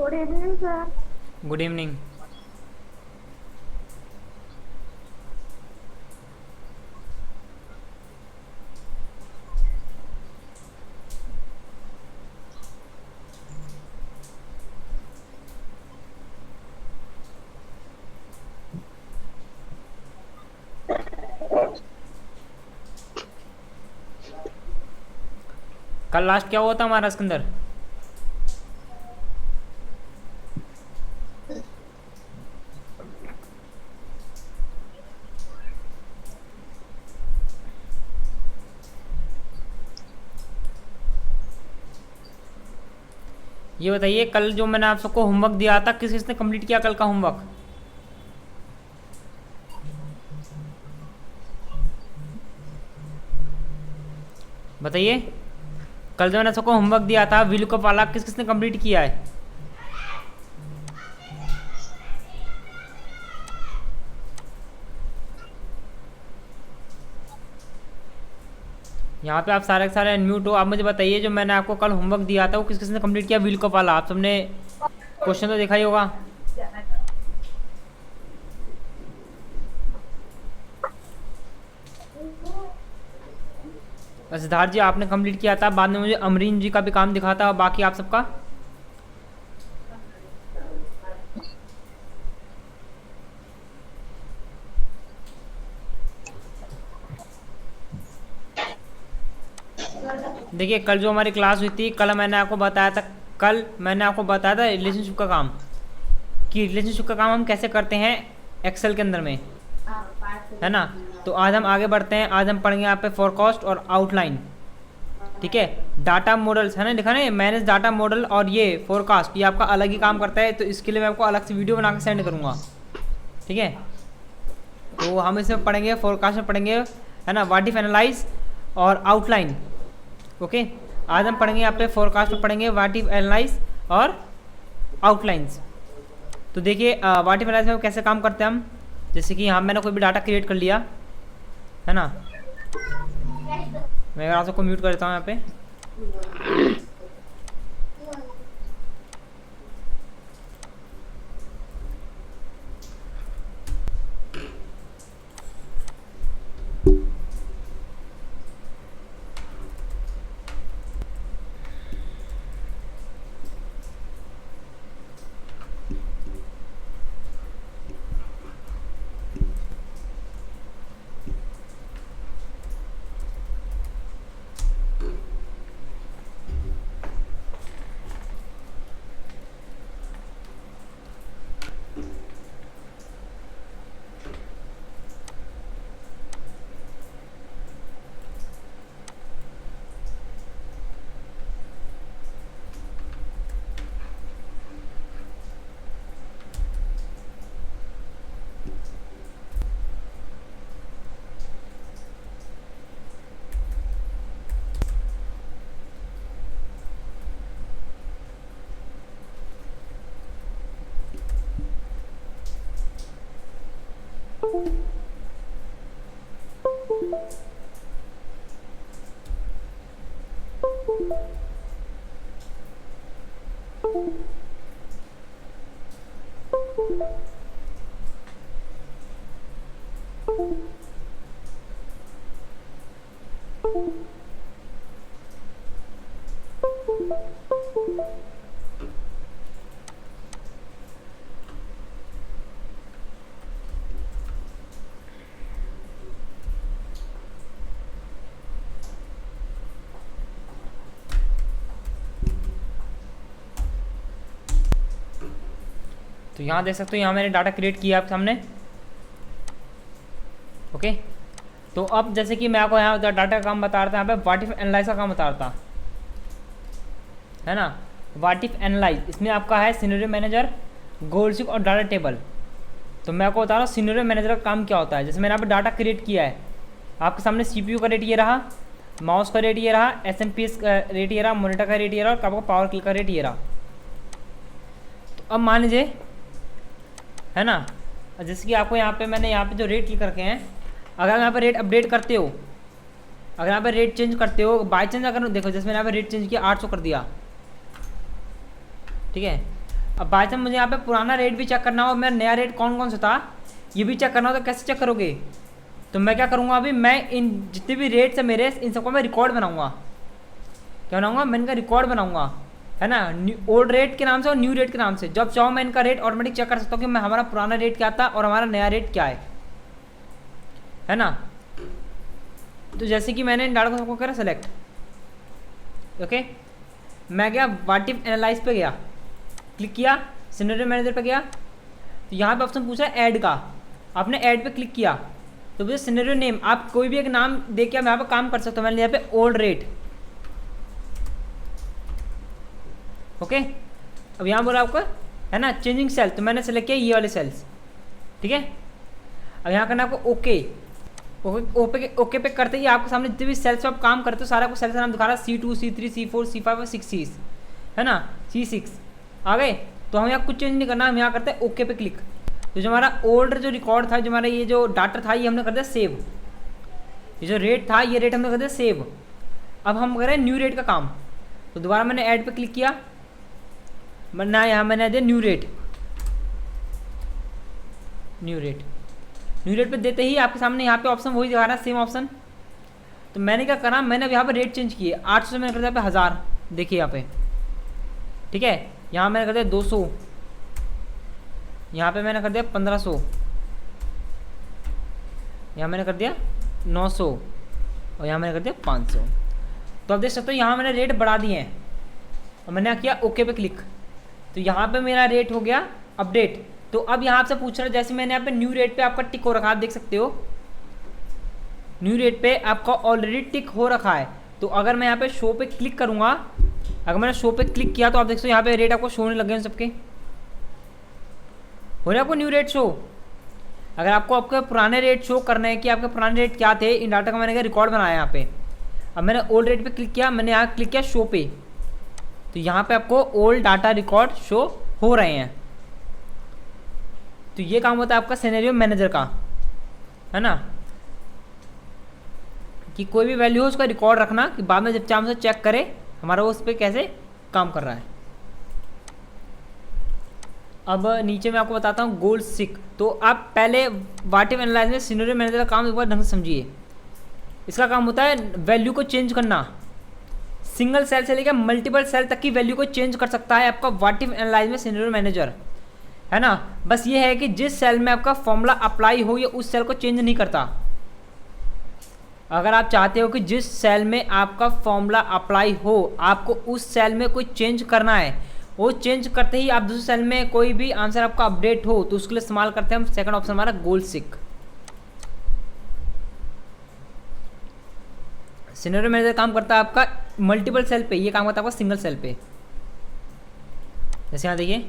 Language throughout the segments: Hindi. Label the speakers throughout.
Speaker 1: Good evening sir.
Speaker 2: Good evening. कल लास्ट क्या हुआ था हमारा इसके अंदर? ये बताइए, कल जो मैंने आप सबको होमवर्क दिया था, किस किसने कंप्लीट किया कल का होमवर्क? बताइए, कल जो मैंने सबको होमवर्क दिया था वीलू का वाला, किस किसने कंप्लीट किया है? यहाँ पे आप सारे के सारे अनम्यूट हो। आप मुझे बताइए, जो मैंने आपको कल होमवर्क दिया था वो किस किसने कंप्लीट किया वीलू का वाला? आप सबने क्वेश्चन तो देखा ही होगा। सिद्धार्थ जी आपने कंप्लीट किया था, बाद में मुझे अमरीन जी का भी काम दिखा था, और बाकी आप सबका? देखिए, कल जो हमारी क्लास हुई थी, कल मैंने आपको बताया था रिलेशनशिप का काम, कि रिलेशनशिप का काम हम कैसे करते हैं एक्सेल के अंदर में, है ना। तो आज हम आगे बढ़ते हैं। आज हम पढ़ेंगे यहाँ पे फोरकास्ट और आउटलाइन। ठीक है, डाटा मॉडल्स है ना, लिखा ना मैनेज डाटा मॉडल, और ये फोरकास्ट, ये आपका अलग ही काम करता है। तो इसके लिए मैं आपको अलग से वीडियो बना के सेंड करूँगा। ठीक है, तो हम इसमें पढ़ेंगे, फोरकास्ट में पढ़ेंगे, है ना, व्हाट इफ एनालाइज और आउटलाइन। ओके, आज हम पढ़ेंगे यहाँ पे फोरकास्ट में पढ़ेंगे व्हाट इफ एनालाइज और आउटलाइंस। तो देखिए, व्हाट इफ एनालाइज में कैसे काम करते हैं हम। जैसे कि यहाँ मैंने कोई भी डाटा क्रिएट कर लिया, है ना। मैं अगर आप सबको म्यूट कर देता हूँ यहाँ पे। तो यहाँ देख सकते हो, यहाँ मैंने डाटा क्रिएट किया आपके सामने। ओके, तो अब जैसे कि मैं आपको यहाँ डाटा का काम बता रहा था, यहाँ पे व्हाट इफ एनालाइज का काम बता रहा था, है ना। व्हाट इफ एनालाइज, इसमें आपका है सिनेरियो मैनेजर, गोल सीक और डाटा टेबल। तो मैं आपको बता रहा हूँ सिनेरियो मैनेजर का काम क्या होता है। जैसे मैंने यहाँ पे डाटा क्रिएट किया है, आपके सामने CPU का रेट ये रहा, माउस का रेट ये रहा, SMPS का रेट ये रहा, मॉनिटर का रेट ये रहा, और आपको पावर क्लिक का रेट ये रहा। तो अब मान लीजिए, है ना, जैसे कि आपको यहाँ पे मैंने यहाँ पे जो रेट लिख रखे हैं, अगर आप यहाँ पे रेट अपडेट करते हो, अगर यहाँ पे रेट चेंज करते हो, बाई चांस अगर देखो, जैसे मैंने यहाँ पे रेट चेंज किया 800 कर दिया, ठीक है, अब बाई चांस मुझे यहाँ पे पुराना रेट भी चेक करना हो, मेरा नया रेट कौन कौन सा था ये भी चेक करना हो, तो कैसे चेक करोगे? तो मैं क्या करूँगा, अभी मैं इन जितने भी रेट्स है मेरे, इन सबको मैं रिकॉर्ड बनाऊँगा। क्या बनाऊँगा? मैं इनका रिकॉर्ड बनाऊँगा, है ना, ओल्ड रेट के नाम से और न्यू रेट के नाम से। जब चाहो मैं इनका रेट ऑटोमेटिक चेक कर सकता हूँ कि मैं हमारा पुराना रेट क्या था और हमारा नया रेट क्या है ना। तो जैसे कि मैंने इन डाटा को सबको करा सेलेक्ट, ओके, मैं गया व्हाट इफ एनालाइज पे गया, क्लिक किया, सिनेरियो मैनेजर पे गया, तो यहाँ पे ऑप्शन पूछ रहा है ऐड का, आपने ऐड पे क्लिक किया तो मुझे सिनेरियो नेम आप कोई भी एक नाम दे के आप यहाँ पे काम कर सकते हो। मैंने यहाँ पे ओल्ड रेट, ओके। अब यहाँ बोला आपको है ना चेंजिंग सेल, तो मैंने सेलेक्ट किया ये वाले सेल्स, ठीक है। अब यहाँ करना आपको ओके, ओके पे करते ही आपके सामने जितने भी सेल्स पे आप काम करते हो सारा को सेल्स का नाम दिखा रहा है, C2 C3 C4 C5 और 6 है ना, C6 आ गए। तो हम यहाँ कुछ चेंज नहीं करना, हम यहाँ करते हैं ओके पे क्लिक। तो जो हमारा ओल्ड जो रिकॉर्ड था, जो हमारा ये जो डाटा था, ये हमने कर दिया सेव, ये जो रेट था ये रेट हमने कर दिया सेव। अब हम करें न्यू रेट का काम, तो दोबारा मैंने ऐड पे क्लिक किया, ना यहाँ मैंने दिया न्यू रेट, न्यू रेट पे देते ही आपके सामने यहाँ पे ऑप्शन वही दिखा रहा है, सेम ऑप्शन। तो मैंने क्या करा, मैंने अब यहाँ पे रेट चेंज किए, 800 से मैंने कर दिया यहाँ पे 1000, देखिए यहाँ पे, ठीक है। यहाँ मैंने कर दिया 200, यहाँ पे मैंने कर दिया 1500, यहाँ मैंने कर दिया 900 और यहाँ मैंने कर दिया 500। तो आप देख सकते हो यहाँ मैंने रेट बढ़ा दिए हैं और मैंने किया ओके पे क्लिक, तो यहाँ पे मेरा रेट हो गया अपडेट। तो अब यहाँ से पूछ रहा है, जैसे मैंने यहाँ पे न्यू रेट पे आपका टिक हो रखा है, आप देख सकते हो न्यू रेट पे आपका ऑलरेडी टिक हो रखा है। तो अगर मैं यहाँ पे शो पे क्लिक करूँगा, अगर मैंने शो पे क्लिक किया तो आप देख सकते हो यहाँ पे रेट आपको शो होने लगे हैं सबके, हो रहा है आपको न्यू रेट शो। अगर आपको आपके पुराने रेट शो करने हैं कि आपके पुराने रेट क्या थे, इन डाटा का मैंने रिकॉर्ड बनाया यहाँ पे। अब मैंने ओल्ड रेट पे क्लिक किया, मैंने यहाँ क्लिक किया शो पे, तो यहाँ पे आपको ओल्ड डाटा रिकॉर्ड शो हो रहे हैं। तो ये काम होता है आपका सिनेरियो मैनेजर का, है ना, कि कोई भी वैल्यू हो उसका रिकॉर्ड रखना कि बाद में जब चाहे उसे चेक करे हमारा वो उस पर कैसे काम कर रहा है। अब नीचे मैं आपको बताता हूँ गोल सिक। तो आप पहले व्हाट इफ एनालाइज में सिनेरियो मैनेजर का काम एक बार ढंग से समझिए। इसका काम होता है वैल्यू को चेंज करना, सिंगल सेल से लेकर मल्टीपल सेल तक की वैल्यू को चेंज कर सकता है आपका व्हाट इफ एनालाइज में सिनेरियो मैनेजर, है ना। बस ये है कि जिस सेल में आपका फॉर्मूला अप्लाई हो ये उस सेल को चेंज नहीं करता। अगर आप चाहते हो कि जिस सेल में आपका फॉर्मूला अप्लाई हो आपको उस सेल में कोई चेंज करना है, वो चेंज करते ही आप दूसरे सेल में कोई भी आंसर आपका अपडेट हो, तो उसके लिए इस्तेमाल करते हैं हम सेकंड ऑप्शन हमारा गोल सिक। सिनेरियो मैनेजर काम करता है आपका मल्टीपल सेल पे, ये काम करता है आपका सिंगल सेल पे। जैसे यहाँ देखिए,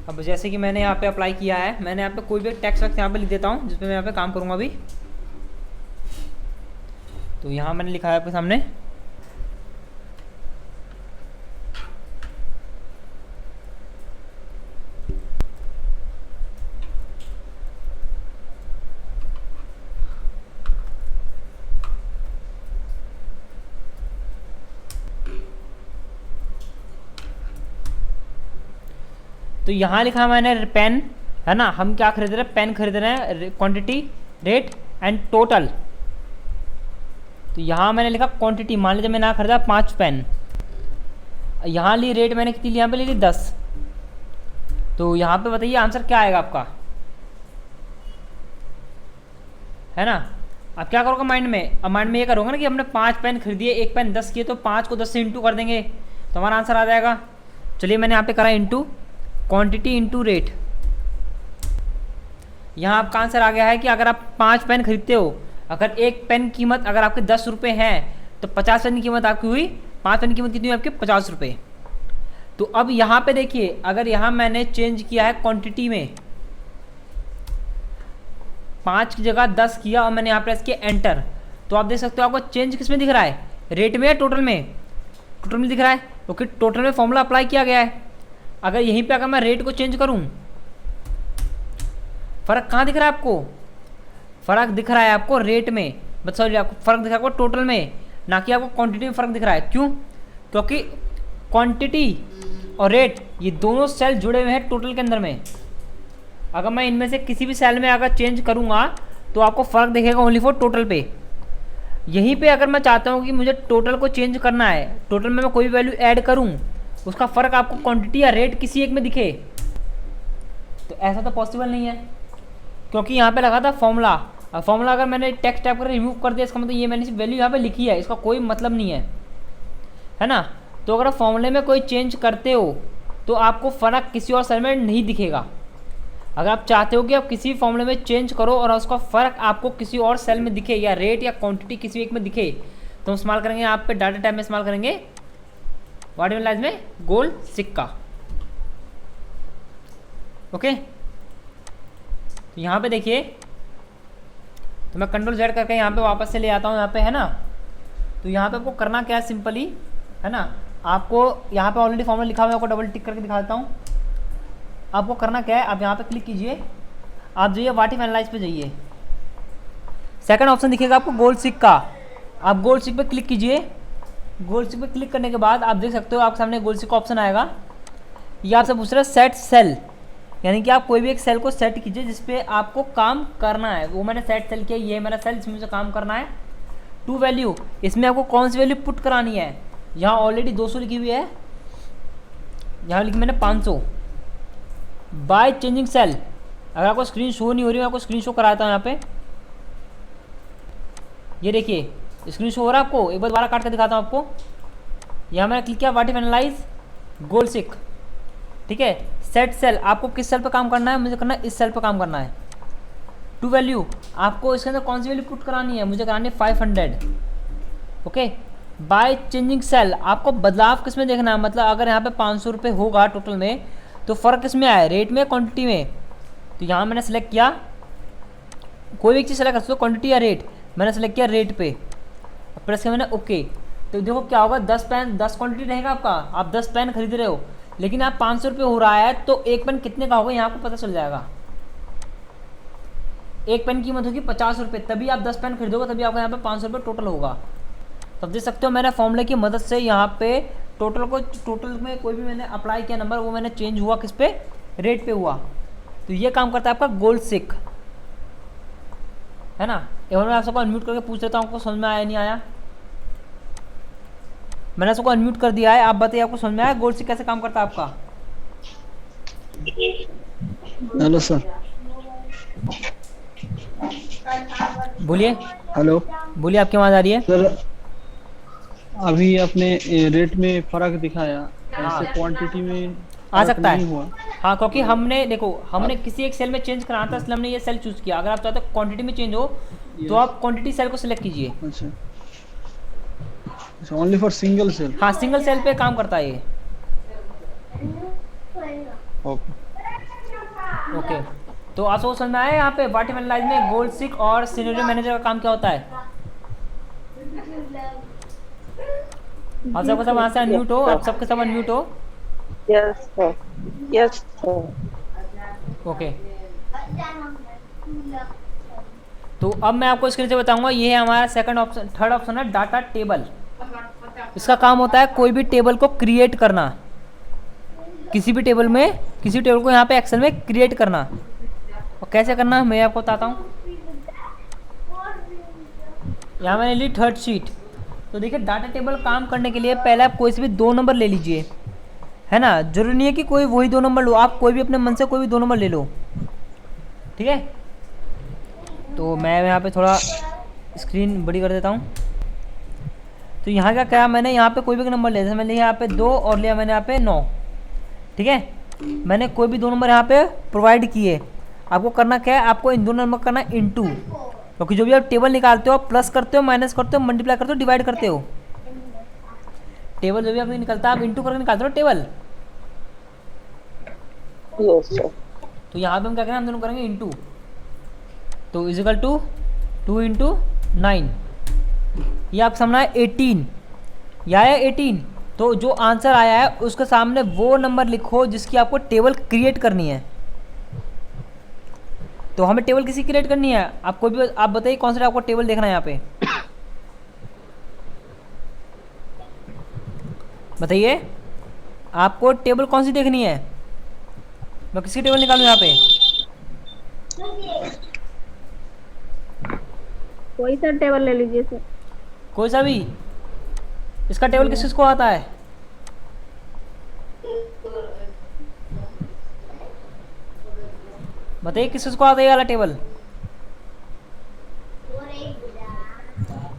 Speaker 2: अब जैसे कि मैंने यहाँ पे अप्लाई किया है, मैंने यहाँ पे कोई भी टेक्स्ट वक्त यहाँ पे लिख देता हूँ जिस पे मैं यहाँ पे काम करूँगा अभी। तो यहाँ मैंने लिखा है आपके सामने तो यहाँ लिखा मैंने पेन, है ना, हम क्या खरीद रहे हैं, पेन खरीद रहे हैं, क्वांटिटी रेट एंड टोटल। तो यहाँ मैंने लिखा क्वांटिटी, मान लीजिए मैंने खरीदा 5 पेन, यहाँ ली रेट मैंने कितनी ली, यहाँ पे ले ली 10। तो यहाँ पे बताइए आंसर क्या आएगा आपका, है ना। अब क्या करोगे माइंड में, अब माइंड में ये करोगे ना कि हमने 5 पेन खरीदिए, एक पेन 10 किए, तो 5 को 10 से इंटू कर देंगे तो हमारा आंसर आ जाएगा। चलिए मैंने यहाँ पे करा इंटू क्वांटिटी इंटू रेट। यहाँ आपका आंसर आ गया है कि अगर आप 5 पेन खरीदते हो, अगर एक पेन कीमत अगर आपके 10 रुपये है तो 50 पेन की कीमत आपकी हुई, 5 पेन की कीमत कितनी हुई आपकी, 50 रुपये। तो अब यहाँ पे देखिए, अगर यहाँ मैंने चेंज किया है क्वांटिटी में, 5 की जगह 10 किया और मैंने यहाँ प्रेस किया एंटर, तो आप देख सकते हो आपको चेंज किस में दिख रहा है, रेट में या टोटल में, टोटल में दिख रहा है, क्योंकि टोटल में फॉर्मूला अप्लाई किया गया है। अगर यहीं पे अगर मैं रेट को चेंज करूं, फ़र्क कहाँ दिख रहा है आपको, फ़र्क दिख रहा है आपको रेट में, बट सॉरी आपको फ़र्क दिख रहा है आपको टोटल में, ना कि आपको क्वांटिटी में फ़र्क दिख रहा है। क्यों? क्योंकि क्वांटिटी और रेट, ये दोनों सेल जुड़े हुए हैं टोटल के अंदर में। अगर मैं इनमें से किसी भी सेल में अगर चेंज करूँगा तो आपको फ़र्क दिखेगा ओनली फॉर टोटल पे। यहीं पे अगर मैं चाहता हूँ कि मुझे टोटल को चेंज करना है, टोटल में मैं कोई भी वैल्यू ऐड करूँ, उसका फ़र्क आपको क्वांटिटी या रेट किसी एक में दिखे, तो ऐसा तो पॉसिबल नहीं है, क्योंकि यहाँ पे लगा था फॉर्मूला। अब फॉर्मूला अगर मैंने टेक्स्ट टाइप कर रिमूव कर दिया, इसका मतलब ये मैंने वैल्यू यहाँ पे लिखी है, इसका कोई मतलब नहीं है ना। तो अगर आप फॉर्मूले में कोई चेंज करते हो तो आपको फ़र्क किसी और सेल में नहीं दिखेगा। अगर आप चाहते हो कि आप किसी भी फॉर्मूले में चेंज करो और उसका फ़र्क आपको किसी और सेल में दिखे, या रेट या क्वांटिटी किसी एक में दिखे, तो हम इस्तेमाल करेंगे यहाँ पे डाटा टाइप में इस्तेमाल करेंगे व्हाट लाइज में गोल्ड सिक्का। ओके, तो यहाँ पे देखिए, तो मैं कंट्रोल जेड करके यहाँ पे वापस से ले आता हूँ यहाँ पे, है ना। तो यहाँ पे आपको करना क्या है, सिंपली, है ना, आपको यहाँ पे ऑलरेडी फॉर्मूला लिखा हुआ है, आपको डबल टिक करके दिखा देता हूँ। आपको करना क्या है, आप यहाँ पे क्लिक कीजिए, आप जाइए व्हाट इफ एनालाइज पे जाइए, सेकंड ऑप्शन दिखेगा आपको गोल्ड सिक्का, आप गोल्ड सिक पे क्लिक कीजिए। गोल्ड सिक पे क्लिक करने के बाद आप देख सकते हो आपके सामने गोल्ड सिक का ऑप्शन आएगा। ये आपसे पूछ रहा है सेट सेल, यानी कि आप कोई भी एक सेल को सेट कीजिए जिसपे आपको काम करना है। वो मैंने सेट सेल किया, ये मेरा सेल जिसमें मुझे काम करना है। टू वैल्यू, इसमें आपको कौन सी वैल्यू पुट करानी है। यहाँ ऑलरेडी 200 लिखी हुई है, यहाँ लिखी मैंने 500। बाय चेंजिंग सेल, अगर आपको स्क्रीन शो नहीं हो रही, मैं आपको स्क्रीन शो कराता हूँ यहाँ पे। ये देखिए स्क्रीन शो हो रहा है आपको, एक बार दोबारा काट कर दिखाता हूँ आपको। यहाँ मैंने क्लिक किया व्हाट इफ एनालाइज गोल्ड सिक, ठीक है। सेट सेल, आपको किस सेल पे काम करना है, मुझे करना है इस सेल पे काम करना है। टू वैल्यू, आपको इसके अंदर कौन सी वैल्यू पुट करानी है, मुझे करानी है 500। ओके, बाय चेंजिंग सेल, आपको बदलाव किस में देखना है, मतलब अगर यहाँ पे 500 रुपये होगा टोटल में, तो फ़र्क किस में आया, रेट में क्वांटिटी में। तो यहाँ मैंने सेलेक्ट किया, कोई भी एक चीज़ सेलेक्ट कर सकते हो, क्वांटिटी या रेट। मैंने सेलेक्ट किया रेट पे, प्रेस किया मैंने ओके। तो देखो क्या होगा, 10 पेन 10 क्वांटिटी रहेगा आपका, आप 10 पेन खरीद रहे हो, लेकिन आप 500 रुपये हो रहा है, तो एक पेन कितने का होगा यहाँ आपको पता चल जाएगा। एक पेन की कीमत होगी 50 रुपये, तभी आप 10 पेन खरीदोगे, तभी आपका यहाँ पे 500 रुपये टोटल होगा। तो देख सकते हो मैंने फॉर्मूले की मदद से यहाँ पे टोटल में कोई भी मैंने अप्लाई किया नंबर, वो मैंने चेंज हुआ किस पे, रेट पे हुआ। तो ये काम करता है आपका गोल्ड सिक, है ना। एक बार मैं आप सबको अनम्यूट करके पूछ लेता हूँ, आपको समझ में आया नहीं आया। मैंने सबको अनम्यूट कर दिया है, आप बताइए आपको समझ में आया गोल्ड सिक कैसे काम करता है आपका।
Speaker 1: Hello sir.
Speaker 2: बोलिए।
Speaker 1: हेलो
Speaker 2: बोलिए, आपकी आवाज़ आ रही है
Speaker 1: सर। अभी आपने रेट में फर्क दिखाया,
Speaker 2: हाँ।
Speaker 1: ऐसे क्वांटिटी में
Speaker 2: आ
Speaker 1: फर्क
Speaker 2: सकता
Speaker 1: नहीं
Speaker 2: है
Speaker 1: हुआ।
Speaker 2: हाँ, क्योंकि हमने देखो हमने किसी एक सेल में चेंज कराना था, इसलिए हमने ये सेल चूज़ किया। अगर आप चाहते हो क्वांटिटी में चेंज हो, तो आप क्वांटिटी सेल को सिलेक्ट कीजिए।
Speaker 1: अच्छा, ओनली फॉर सिंगल सेल।
Speaker 2: हाँ, सिंगल सेल पे काम करता है ये।
Speaker 1: ओके
Speaker 2: ओके, तो आप सबको समझ में आया यहाँ पे व्हाट इफ एनालाइज में गोल्ड सिक और सिनेरियो मैनेजर का काम क्या होता है। आप सबको सब वहाँ से अनम्यूट हो, आप सबके सब अनम्यूट हो।
Speaker 3: Yes sir, yes sir.
Speaker 2: Okay, तो अब मैं आपको स्क्रीन से बताऊंगा, ये है हमारा सेकंड ऑप्शन। थर्ड ऑप्शन है डाटा टेबल। इसका काम होता है कोई भी टेबल को क्रिएट करना, किसी भी टेबल को यहाँ पे एक्सेल में क्रिएट करना। और कैसे करना मैं आपको बताता हूँ। यहाँ मैंने ली थर्ड शीट। तो देखिए डाटा टेबल काम करने के लिए पहले आप कोई से भी 2 नंबर ले लीजिए, है ना। जरूरी नहीं है कि कोई वही 2 नंबर लो, आप कोई भी अपने मन से कोई भी 2 नंबर ले लो, ठीक है। तो मैं यहाँ पे थोड़ा स्क्रीन बड़ी कर देता हूँ। तो यहाँ का क्या, मैंने यहाँ पे कोई भी नंबर लिया, जैसे मैंने यहाँ पे 2 और लिया मैंने यहाँ पे 9, ठीक है। मैंने कोई भी 2 नंबर यहाँ पे प्रोवाइड किए। आपको करना क्या है, आपको इन 2 नंबर करना है इनटू, क्योंकि जो भी आप टेबल निकालते हो, प्लस करते हो, माइनस करते हो, मल्टीप्लाई करते हो, डिवाइड करते हो। टेबल जो भी आपने निकलता है आप इंटू करके निकालते हो टेबल।
Speaker 3: Yes sir.
Speaker 2: तो यहाँ पे हम क्या करेंगे, हम दोनों करेंगे इंटू। तो इजिकल टू 2 × 9, ये आप समझना है 18, या है 18। तो जो आंसर आया है उसके सामने वो नंबर लिखो जिसकी आपको टेबल क्रिएट करनी है। तो हमें टेबल किसी क्रिएट करनी है, आप कोई भी आप बताइए कौन सा आपको टेबल देखना है यहाँ पे, बताइए। आपको टेबल कौन सी देखनी है? मैं किसकी टेबल निकालूं यहाँ पे?
Speaker 4: कोई सा टेबल ले लीजिए सर।
Speaker 2: कोई सा भी? इसका टेबल किस किस को आता है? बताइए किस किस को आता है ये वाला टेबल?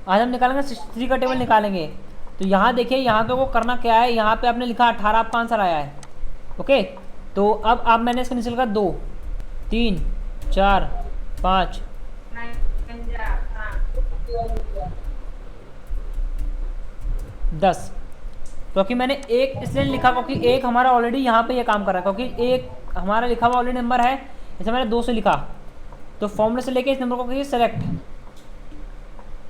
Speaker 2: आज हम निकालेंगे 63 का टेबल निकालेंगे। तो यहाँ देखिए, यहाँ पे को करना क्या है, यहाँ पे आपने लिखा 18 आपका आंसर आया है। ओके, तो अब आप मैंने इसका नीचे लिखा 2 3 4 5 10। क्योंकि मैंने एक इसलिए लिखा क्योंकि एक हमारा ऑलरेडी यहाँ पे ये काम कर रहा है, क्योंकि एक हमारा लिखा हुआ ऑलरेडी नंबर है, इसे मैंने 2 से लिखा। तो फॉर्मूले से लेके इस नंबर को कीजिए सेलेक्ट।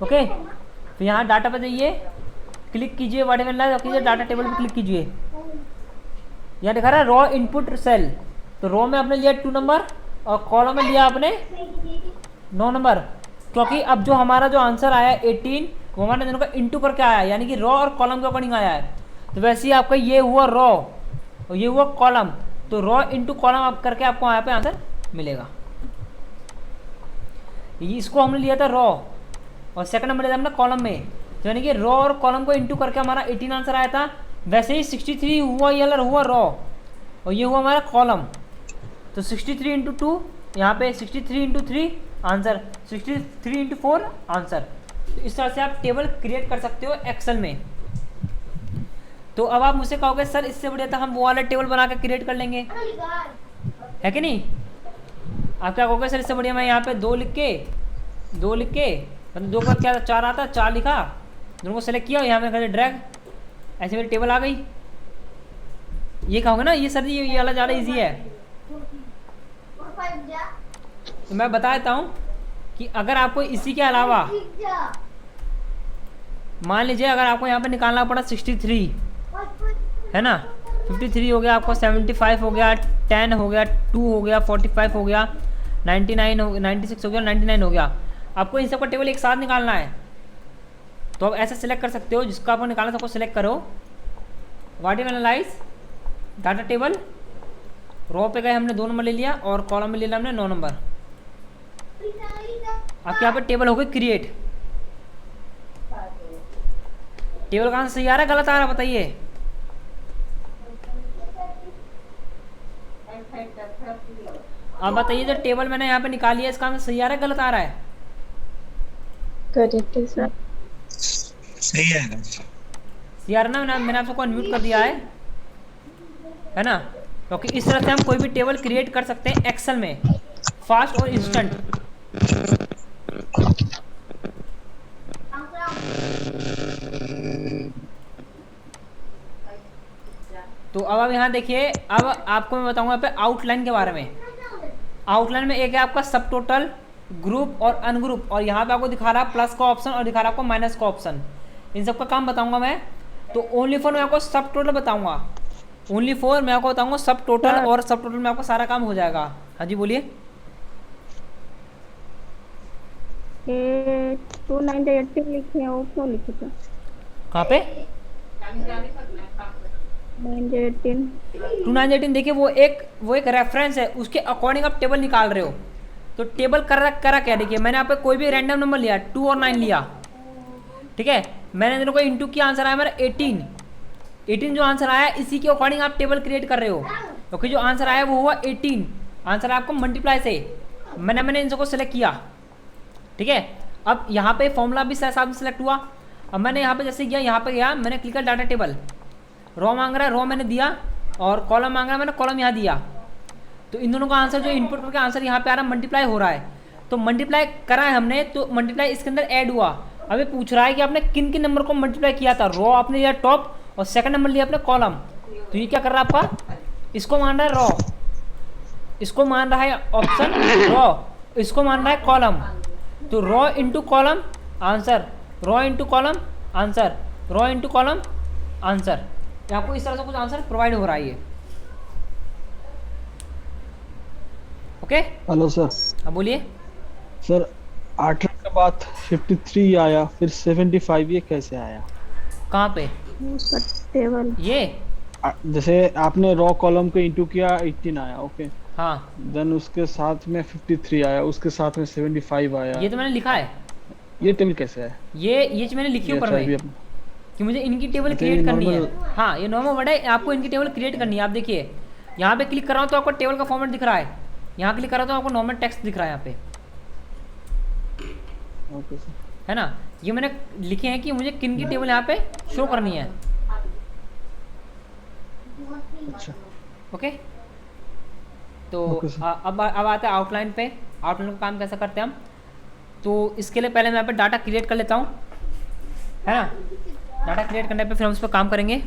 Speaker 2: ओके, फिर यहाँ डाटा पर जाइए, क्लिक कीजिए वाट एवर कीजिए, डाटा टेबल पर क्लिक कीजिए। यहाँ दिखा रहा है रॉ इनपुट सेल। तो रॉ में आपने लिया 2 नंबर और कॉलम में लिया आपने 9 नंबर। क्योंकि अब जो हमारा जो आंसर आया 18 वो हमारे दोनों का इंटू करके आया है, यानी कि रॉ और कॉलम के अकॉर्डिंग आया है। तो वैसे ही आपका ये हुआ रॉ और ये हुआ कॉलम, तो रॉ इंटू कॉलम आप करके आपको यहाँ पे आंसर मिलेगा। इसको हमने लिया था रॉ और सेकंड नंबर लिया था हमने कॉलम में, तो यानी कि रॉ और कॉलम को इंटू करके हमारा 18 आंसर आया था। वैसे ही 63 हुआ, ये वाला हुआ रॉ और ये हुआ हमारा कॉलम। तो 63 इंटू 2 यहाँ पे 63 इंटू 3 आंसर, 63 इंटू 4 आंसर। तो इस तरह से आप टेबल क्रिएट कर सकते हो एक्सेल में। तो अब आप मुझसे कहोगे सर इससे बढ़िया था हम वो वाला टेबल बना के क्रिएट कर लेंगे, है कि नहीं? आप क्या कहोगे सर इससे बढ़िया मैं यहाँ पे 2 लिख के मतलब 2 का क्या 4 आता, 4 लिखा, दोनों को सेलेक्ट किया, यहाँ में ड्रैग, ऐसे मेरी टेबल आ गई। ये कहोगे ना ये सर ये वाला ज़्यादा ईजी है। तो मैं बता देता हूँ कि अगर आपको इसी के अलावा मान लीजिए अगर आपको यहाँ पे निकालना पड़ा 63, है ना, 53 हो गया आपको, 75 हो गया, 10 हो गया, 2 हो गया, 45 हो गया, 99 हो, 96 हो गया, 99 हो गया, आपको इन सब का टेबल एक साथ निकालना है। तो आप ऐसे सिलेक्ट कर सकते हो, जिसको आपको निकालना सबको सिलेक्ट करो, what is analyse data table, row पे गए हमने 2 नंबर ले लिया और कॉलम में ले लिया हमने 9 नंबर। आपके यहाँ पे टेबल हो गई क्रिएट। टेबल कहाँ से सही आ रहा है गलत आ रहा है बताइए? अब बताइए जो टेबल मैंने यहाँ पे निकाली है इसका आंसर सही आ रहा है गलत आ रहा है?
Speaker 3: करेक्ट है सर।
Speaker 5: सही है
Speaker 2: सही आ रहा है ना? मैंने आप सबको अनम्यूट कर दिया है ना? क्योंकि इस तरह से हम कोई भी टेबल क्रिएट कर सकते हैं एक्सेल में, फास्ट और इंस्टेंट। तो अब आप यहाँ देखिए, अब आपको मैं बताऊंगा पे आउटलाइन के बारे में। आउटलाइन में एक है आपका सब टोटल, ग्रुप और अनग्रुप, और यहाँ पे आपको दिखा रहा है प्लस का ऑप्शन और दिखा रहा है आपको माइनस का ऑप्शन। इन सब का काम बताऊंगा मैं। तो ओनली फॉर मैं आपको सब टोटल बताऊंगा, ओनली फॉर मैं आपको बताऊंगा सब टोटल, और सब टोटल में आपको सारा काम हो जाएगा। हाँ जी बोलिए।
Speaker 4: 298 लिखे हैं, वो क्यों लिखे थे?
Speaker 2: कहाँ पे
Speaker 4: 918?
Speaker 2: 218 देखिए वो एक रेफरेंस है, उसके अकॉर्डिंग आप टेबल निकाल रहे हो। तो टेबल करा क्या, देखिए मैंने यहाँ पे कोई भी रैंडम नंबर लिया, 2 और 9 लिया, ठीक है, मैंने दोनों को इंटू किया, आंसर आया मेरा 18 जो आंसर आया इसी के अकॉर्डिंग आप टेबल क्रिएट कर रहे हो। क्योंकि जो आंसर आया वो हुआ 18, आंसर आपको मल्टीप्लाई से, मैंने इन सबको सिलेक्ट किया, ठीक है। अब यहाँ पे फॉर्मूला भी साथ में सिलेक्ट हुआ। अब मैंने यहाँ पे जैसे गया, यहाँ पे गया, मैंने क्लिक किया डाटा टेबल, रॉ मांग रहा है रॉ मैंने दिया, और कॉलम मांग रहा है मैंने कॉलम यहाँ दिया। तो इन दोनों का आंसर जो इनपुट करके आंसर यहाँ पे आ रहा है मल्टीप्लाई हो रहा है। तो मल्टीप्लाई करा है हमने, तो मल्टीप्लाई इसके अंदर ऐड हुआ। अब ये पूछ रहा है कि आपने किन किन नंबर को मल्टीप्लाई किया था। रॉ आपने लिया टॉप और सेकंड नंबर लिया आपने कॉलम। तो ये क्या कर रहा है आपका, इसको मान रहा है रॉ, इसको मान रहा है ऑप्शन रॉ, इसको मान रहा है कॉलम। तो raw into column answer, raw into column answer, raw into column answer. आपको इस तरह से कुछ आंसर प्रोवाइड हो रहा है ये। Okay
Speaker 1: hello sir.
Speaker 2: अब बोलिए।
Speaker 1: सर 18 के बाद 53 आया, फिर 75, ये कैसे आया?
Speaker 2: कहाँ पे
Speaker 4: टेबल
Speaker 2: ये
Speaker 1: जैसे आपने रॉ कॉलम को इंटू किया 18 आया, ओके।
Speaker 2: हाँ,
Speaker 1: देन उसके साथ में 53 आया, उसके साथ में 75 आया।
Speaker 2: ये तो मैंने लिखा है।
Speaker 1: ये टेबल कैसे है?
Speaker 2: ये चीज़ मैंने लिखी
Speaker 1: ये
Speaker 2: ऊपर
Speaker 1: अच्छा
Speaker 2: में
Speaker 1: अभी
Speaker 2: कि मुझे इनकी टेबल
Speaker 1: अच्छा, ये
Speaker 2: क्रिएट करनी है।
Speaker 1: नॉर्मल।
Speaker 2: हाँ, ये नॉर्मल वर्ड है, आपको इनकी टेबल क्रिएट करनी है। आप देखिए यहाँ पे क्लिक कर रहा हूँ तो आपको टेबल का फॉर्मेट दिख रहा है, यहाँ क्लिक कर रहा हूँ तो आपको नॉर्मल टेक्स्ट दिख रहा है यहाँ पे,
Speaker 1: ओके सर।
Speaker 2: है ना। ये मैंने लिखे हैं कि मुझे किन की टेबल यहाँ पे शो करनी है।
Speaker 1: अच्छा
Speaker 2: ओके, तो
Speaker 1: ओके सर।
Speaker 2: अब आते हैं आउटलाइन पे। आउटलाइन का काम कैसे करते हैं हम, तो इसके लिए पहले मैं यहाँ पे डाटा क्रिएट कर लेता हूँ, है ना। डाटा क्रिएट करने पे फिर हम उस पर काम करेंगे।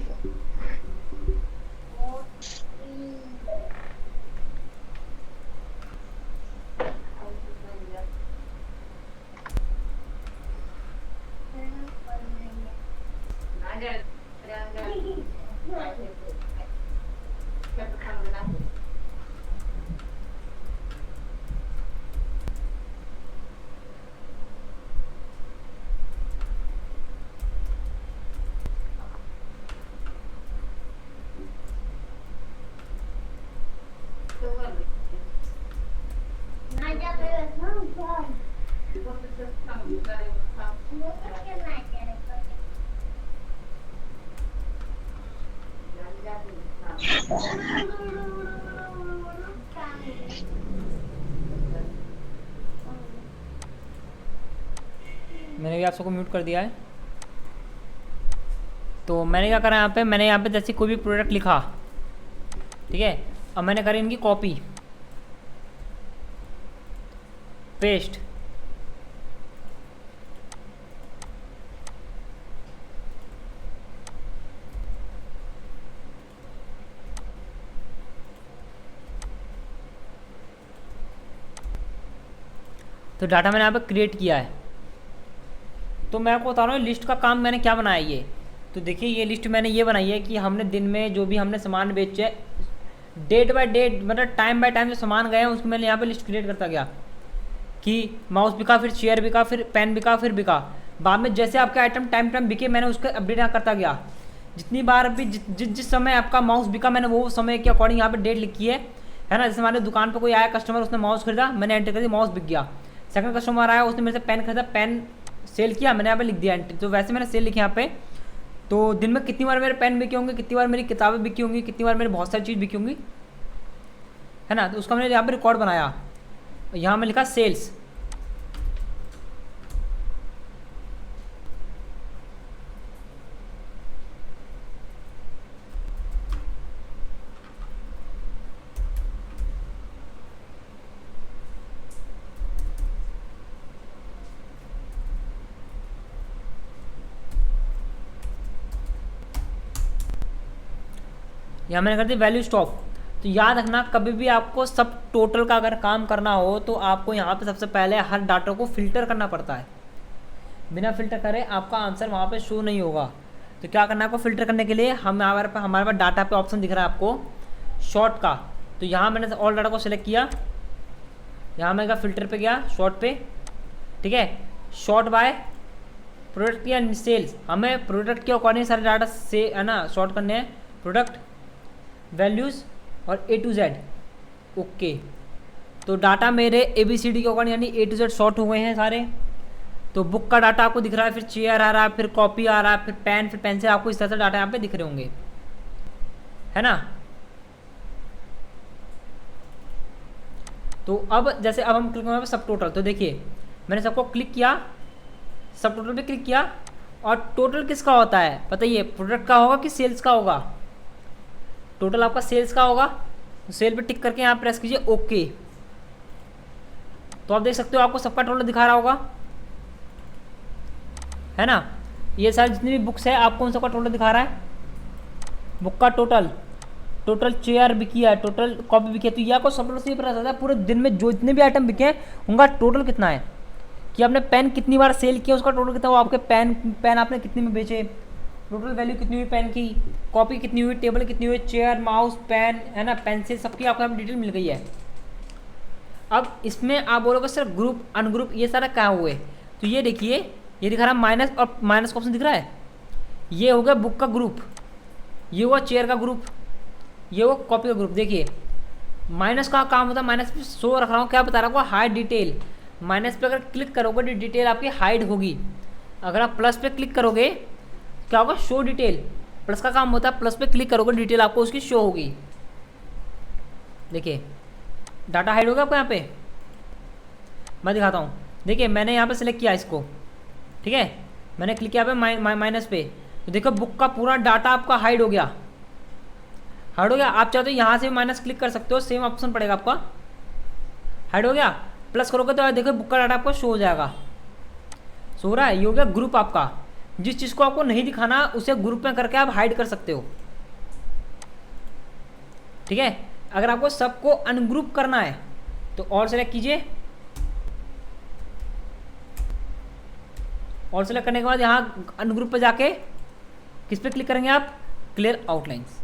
Speaker 2: मैंने भी आप सबको म्यूट कर दिया है। तो मैंने क्या करा यहाँ पे, मैंने यहाँ पे जैसे कोई भी प्रोडक्ट लिखा, ठीक है। अब मैंने करी इनकी कॉपी पेस्ट, तो डाटा मैंने यहाँ पे क्रिएट किया है। तो मैं आपको बता रहा हूँ लिस्ट का काम मैंने क्या बनाया ये। तो देखिए ये लिस्ट मैंने ये बनाई है कि हमने दिन में जो भी हमने सामान बेचे, डेट बाय डेट मतलब टाइम बाय टाइम जो सामान गए हैं उसको मैंने यहाँ पे लिस्ट क्रिएट करता गया कि माउस बिका, फिर चेयर बिका, फिर पेन बिका, फिर बिका। बाद में जैसे आपके आइटम टाइम टाइम बिके मैंने उसको अपडेट यहाँ करता गया। जितनी बार भी जिस समय आपका माउस बिका मैंने वो समय के अकॉर्डिंग यहाँ पे डेट लिखी है ना। जैसे हमारे दुकान पर कोई आया कस्टमर, उसने माउस खरीदा, मैंने एंटर कर दिया माउस बिक गया। सेकंड कस्टमर आया, उसने मेरे से पेन खरीदा, पेन सेल किया, मैंने यहाँ पे लिख दिया एंट्री। तो वैसे मैंने सेल लिखी यहाँ पे। तो दिन में कितनी बार मेरे पेन बिके होंगे, कितनी बार मेरी किताबें बिकी होंगी, कितनी बार मेरी बहुत सारी चीज़ बिकी होंगी, है ना। तो उसका मैंने यहाँ पे रिकॉर्ड बनाया। यहाँ में लिखा सेल्स, यहाँ मैंने कर दी वैल्यू स्टॉप। तो याद रखना कभी भी आपको सब टोटल का अगर काम करना हो तो आपको यहाँ पे सबसे पहले हर डाटा को फिल्टर करना पड़ता है। बिना फिल्टर करे आपका आंसर वहाँ पे शो नहीं होगा। तो क्या करना है आपको फिल्टर करने के लिए, हमारे पास डाटा पे ऑप्शन दिख रहा है आपको शॉर्ट का। तो यहाँ मैंने ऑल डाटा को सिलेक्ट किया, यहाँ मैं फिल्टर पे गया शॉर्ट पे, ठीक है। शॉर्ट बाय प्रोडक्ट या सेल्स, हमें प्रोडक्ट के अकॉर्डिंग सारे डाटा से है ना शॉर्ट करने हैं। प्रोडक्ट वैल्यूज़ और A to Z, ओके। तो डाटा मेरे ABCD के अकॉर्डिंग यानी A to Z शॉर्ट हो गए हैं सारे। तो बुक का डाटा आपको दिख रहा है, फिर चेयर आ रहा है, फिर कॉपी आ रहा है, फिर पेन, फिर पेंसिल, आपको इस तरह से डाटा यहाँ पे दिख रहे होंगे, है ना। तो अब जैसे अब हम क्लिक करेंगे सब टोटल। तो देखिए मैंने सबको क्लिक किया, सब टोटल पे क्लिक किया। और टोटल किसका होता है बताइए, प्रोडक्ट का होगा कि सेल्स का होगा? टोटल आपका सेल्स का होगा। सेल पे टिक करके यहाँ प्रेस कीजिए ओके। तो आप देख सकते हो आपको सबका टोटल दिखा रहा होगा, है ना। ये सारी जितनी भी बुक्स है आपको उन सबका टोटल दिखा रहा है। बुक का टोटल चेयर बिकी है, टोटल कॉपी बिकी है। तो ये आपको सब टोटल से पता चलता है पूरे दिन में जो जितने भी आइटम बिके हैं उनका टोटल कितना है, कि आपने पेन कितनी बार सेल किया उसका टोटल कितना, वो आपके पेन आपने कितने में बेचे, टोटल वैल्यू कितनी हुई पेन की, कॉपी कितनी हुई, टेबल कितनी हुई, चेयर, माउस, पेन, है ना, पेंसिल, सबकी आपको यहाँ डिटेल मिल गई है। अब इसमें आप बोलोगे सर ग्रुप अनग्रुप ये सारा क्या हुए, तो ये देखिए ये दिखा रहा है माइनस, और माइनस का ऑप्शन दिख रहा है, ये हो गया बुक का ग्रुप, ये हुआ चेयर का ग्रुप, ये हुआ कॉपी का ग्रुप। देखिए माइनस का काम होता है, माइनस पे शो रख रहा हूँ, क्या बता रहा हूँ, हाइड डिटेल। माइनस पे अगर क्लिक करोगे तो डिटेल आपकी हाइड होगी। अगर आप प्लस पे क्लिक करोगे क्या होगा, शो डिटेल। प्लस का काम होता है, प्लस पे क्लिक करोगे डिटेल आपको उसकी शो होगी। देखिए डाटा हाइड होगा आपको यहाँ पे, मैं दिखाता हूँ। देखिए मैंने यहाँ पे सिलेक्ट किया इसको, ठीक है, मैंने क्लिक किया पे माइनस पे, तो देखो बुक का पूरा डाटा आपका हाइड हो गया, हाइड हो गया। आप चाहो तो यहाँ से भी माइनस क्लिक कर सकते हो, सेम ऑप्शन पड़ेगा आपका, हाइड हो गया। प्लस करोगे तो देखो बुक का डाटा आपको शो हो जाएगा, शो रहा है। ये हो गया ग्रुप आपका। जिस चीज़ को आपको नहीं दिखाना उसे ग्रुप में करके आप हाइड कर सकते हो, ठीक है। अगर आपको सबको अनग्रुप करना है तो ऑल सेलेक्ट कीजिए, ऑल सेलेक्ट करने के बाद यहाँ अनग्रुप पे जाके किस पे क्लिक करेंगे आप, क्लियर आउटलाइंस।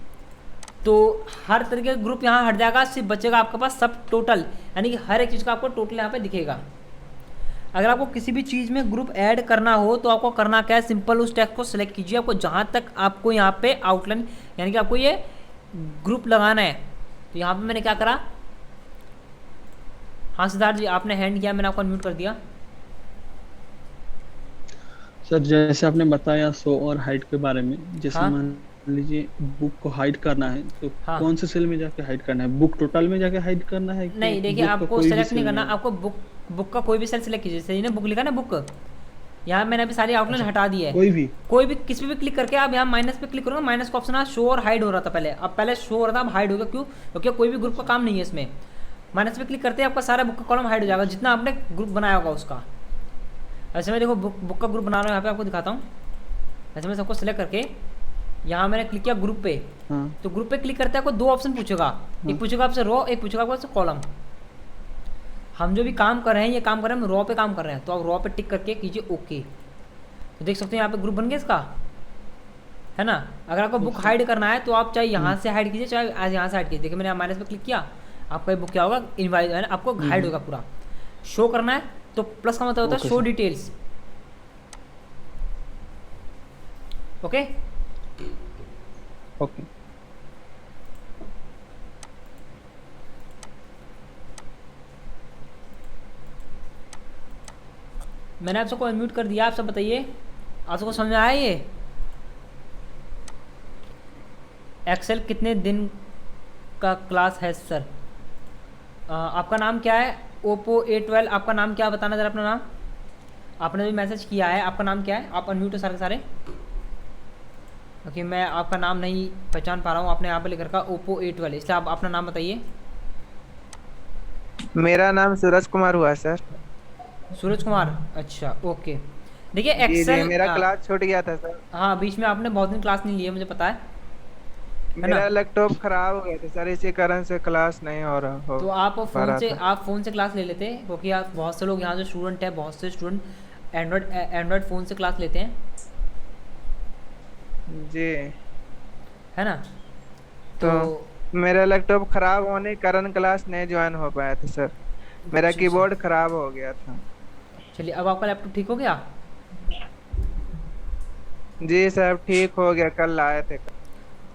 Speaker 2: तो हर तरीके का ग्रुप यहाँ हट जाएगा, सिर्फ बचेगा आपके पास सब टोटल, यानी कि हर एक चीज़ का आपको टोटल यहाँ पे दिखेगा। अगर आपको किसी भी चीज़ में ग्रुप ऐड करना हो तो आपको करना क्या है, सिंपल उस टेक्स्ट को सिलेक्ट कीजिए। आपको जहाँ तक आपको यहाँ पे आउटलाइन यानी कि आपको ये ग्रुप लगाना है, तो यहाँ पे मैंने क्या करा, हाँ सिद्धार्थ जी आपने हैंड किया, मैंने आपको अनम्यूट कर दिया।
Speaker 1: सर जैसे आपने बताया शो और हाइड के बारे में, जैसे
Speaker 2: हाँ?
Speaker 1: मान लीजिए बुक को हाइड करना है तो
Speaker 2: हाँ।
Speaker 1: कौन से सेल में जाके हाइड करना है, बुक टोटल में जाके हाइड करना है कि
Speaker 2: नहीं देखिए
Speaker 1: book का
Speaker 2: आपको
Speaker 1: कोई भी
Speaker 2: सेलेक्ट
Speaker 1: सेल
Speaker 2: नहीं करना,
Speaker 1: में?
Speaker 2: आपको बुक का कोई भी सेल सेलेक्ट कीजिए। जैसे बुक लिखा ना बुक, यहाँ मैंने अभी सारी आउटलाइन हटा दी है। कोई भी किसी पे भी क्लिक करके आप यहाँ माइनस पे क्लिक करोगे, माइनस का ऑप्शन शो और हाइड हो रहा था पहले, अब पहले शो हो रहा था अब हाइड हो गया। क्यों? क्योंकि कोई भी ग्रुप का काम नहीं है इसमें। माइनस पे क्लिक करते हैं आपका सारा बुक का कॉलम हाइड हो जाएगा, जितना आपने ग्रुप बनाया होगा उसका। ऐसे में देखो बुक का ग्रुप बना रहा हूँ, यहाँ पे आपको दिखाता हूँ। ऐसे में सबको सिलेक्ट करके यहाँ मैंने क्लिक किया ग्रुप पे, तो ग्रुप पे क्लिक करते हैं आपको दो ऑप्शन पूछेगा, एक पूछेगा आपसे रो, एक पूछेगा आपको कॉलम। हम जो भी काम कर रहे हैं, ये काम कर रहे हैं हम रॉ पे काम कर रहे हैं, तो आप रॉ पे टिक करके कीजिए ओके। तो देख सकते हैं यहाँ पे ग्रुप बन गया इसका, है ना। अगर आपको बुक हाइड करना है तो आप चाहे यहाँ से हाइड कीजिए, चाहे यहाँ से हाइड कीजिए। देखिए मैंने माइनस पे क्लिक किया, आपका बुक क्या होगा, इनवाइट है ना, आपको हाइड होगा पूरा। शो करना है तो प्लस का मतलब होता है शो डिटेल्स, ओके
Speaker 1: ओके।
Speaker 2: मैंने आप सबको अनम्यूट कर दिया, आप सब बताइए आप सबको समझ में आया ये एक्सेल कितने दिन का क्लास है सर? आपका नाम क्या है? ओप्पो A12, आपका नाम क्या है बताना जरा अपना नाम। आपने भी मैसेज किया है, आपका नाम क्या है? आप अनम्यूट हो सारे सारे, ओके। मैं आपका नाम नहीं पहचान पा रहा हूँ, आपने यहाँ पे लिख रखा ओप्पो A12, इसलिए आप अपना नाम बताइए।
Speaker 6: मेरा नाम सूरज कुमार हुआ सर।
Speaker 2: सूरज कुमार, अच्छा ओके। देखिए
Speaker 6: जी,
Speaker 2: एक्सेल
Speaker 6: मेरा क्लास छूट गया था सर।
Speaker 2: हाँ बीच में आपने बहुत दिन क्लास नहीं ली है, मुझे पता है
Speaker 6: मेरा लैपटॉप खराब हो गया था सर, इसी कारण से क्लास नहीं हो रहा हो।
Speaker 2: तो आप
Speaker 6: था।
Speaker 2: फ़ोन से क्लास ले लेते, क्योंकि आप बहुत से लोग यहाँ जो स्टूडेंट है, बहुत से स्टूडेंट एंड्रॉयड फ़ोन से क्लास लेते हैं
Speaker 6: जी,
Speaker 2: है ना।
Speaker 6: तो मेरा लैपटॉप खराब होने के कारण क्लास नहीं ज्वाइन हो पाया था सर। मेरा कीबोर्ड खराब हो गया था।
Speaker 2: चलिए अब आपका लैपटॉप ठीक हो गया?
Speaker 6: जी सर ठीक हो गया, कल लाए थे।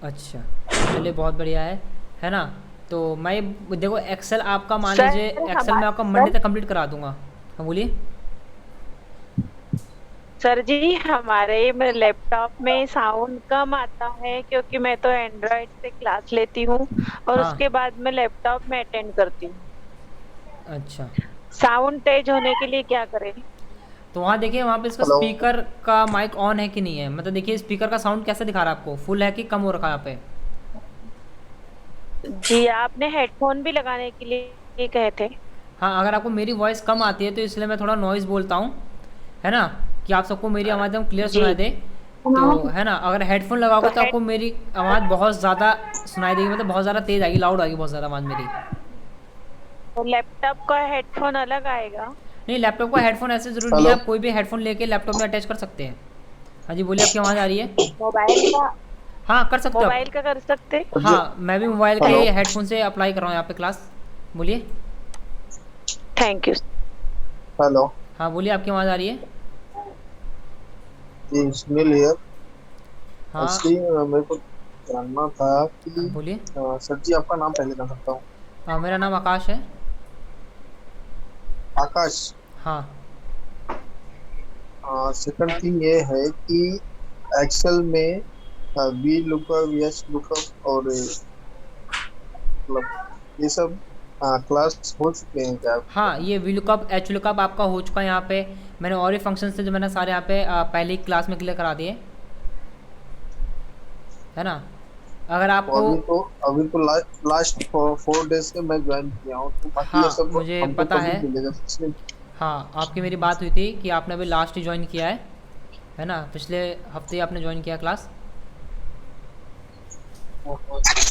Speaker 2: अच्छा चलिए बहुत बढ़िया है ना। तो मैं देखो एक्सेल आपका मान
Speaker 3: सर,
Speaker 2: लीजिए एक्सेल मैं आपका मंडे तक कंप्लीट करा दूंगा। हाँ बोलिए।
Speaker 3: सर जी हमारे में लैपटॉप में साउंड कम आता है, क्योंकि मैं तो एंड्रॉइड से क्लास लेती हूँ और
Speaker 2: हाँ।
Speaker 3: उसके बाद मैं लैपटॉप में अटेंड करती हूँ।
Speaker 2: अच्छा
Speaker 3: साउंड तेज होने के लिए क्या करें?
Speaker 2: तो वहाँ देखिए, वहाँ पे इसका स्पीकर का माइक ऑन है कि नहीं है, मतलब देखिए स्पीकर का साउंड कैसे दिखा रहा है आपको, फुल है कि कम हो रखा है यहाँ पे?
Speaker 3: जी आपने हेडफोन भी लगाने के लिए कहे थे।
Speaker 2: हाँ अगर आपको मेरी वॉइस कम आती है तो इसलिए मैं थोड़ा नॉइज़ बोलता हूँ, है ना, कि आप सबको मेरी आवाज़ एकदम क्लियर सुनाई दे, तो है ना। अगर हेडफोन लगाओगे तो आपको मेरी आवाज़ बहुत ज़्यादा सुनाई देगी, मतलब बहुत ज़्यादा तेज़ आएगी, लाउड आएगी बहुत ज़्यादा आवाज़ मेरी।
Speaker 3: तो लैपटॉप का हेडफोन अलग आएगा?
Speaker 2: नहीं लैपटॉप का हेडफोन ऐसे ज़रूरी नहीं है, आप कोई भी हेडफोन लेके लैपटॉप में अटैच कर सकते हैं। हाँ जी बोलिए, आपकी आवाज़ आ रही है?
Speaker 3: मोबाइल का?
Speaker 2: हाँ कर सकते हो।
Speaker 3: मोबाइल का कर सकते?
Speaker 2: हाँ मैं भी मोबाइल के हेडफोन से अप्लाई कर रहा हूँ यहाँ पे क्लास। बोलिए।
Speaker 3: Thank you.
Speaker 7: हेलो
Speaker 2: हाँ बोलिए, आपकी आवाज़ आ रही है?
Speaker 7: जी सुनील हियर।
Speaker 2: हाँ
Speaker 7: एक्चुअली मेरे को जानना था कि
Speaker 2: बोलिए।
Speaker 7: सर जी आपका नाम पहले जान सकता हूँ?
Speaker 2: मेरा नाम आकाश है।
Speaker 7: आकाश।
Speaker 2: हाँ।
Speaker 7: सेकंड थिंग ये है कि एक्सेल में वी लुकअप, यस लुकअप और मतलब ये सब क्लास हो चुके हैं क्या
Speaker 2: हाँ,
Speaker 7: आपके?
Speaker 2: ये वी लुकअप एच लुकअप आपका हो चुका है यहाँ पे। मैंने और भी फंक्शन थे जो मैंने सारे यहाँ पे पहले ही क्लास में क्लियर करा दिए, है ना। अगर
Speaker 7: तो
Speaker 2: आपको,
Speaker 7: अभी तो लास्ट 4 डेज से मैं ज्वाइन किया हूँ, तो बाकी ये
Speaker 2: हाँ
Speaker 7: सब
Speaker 2: मुझे
Speaker 7: हमको
Speaker 2: पता
Speaker 7: कभी
Speaker 2: है।
Speaker 7: मिलेगा पिछले?
Speaker 2: हाँ, आपकी मेरी बात हुई थी कि आपने अभी लास्ट ही ज्वाइन किया है ना। पिछले हफ्ते ही आपने ज्वाइन किया क्लास,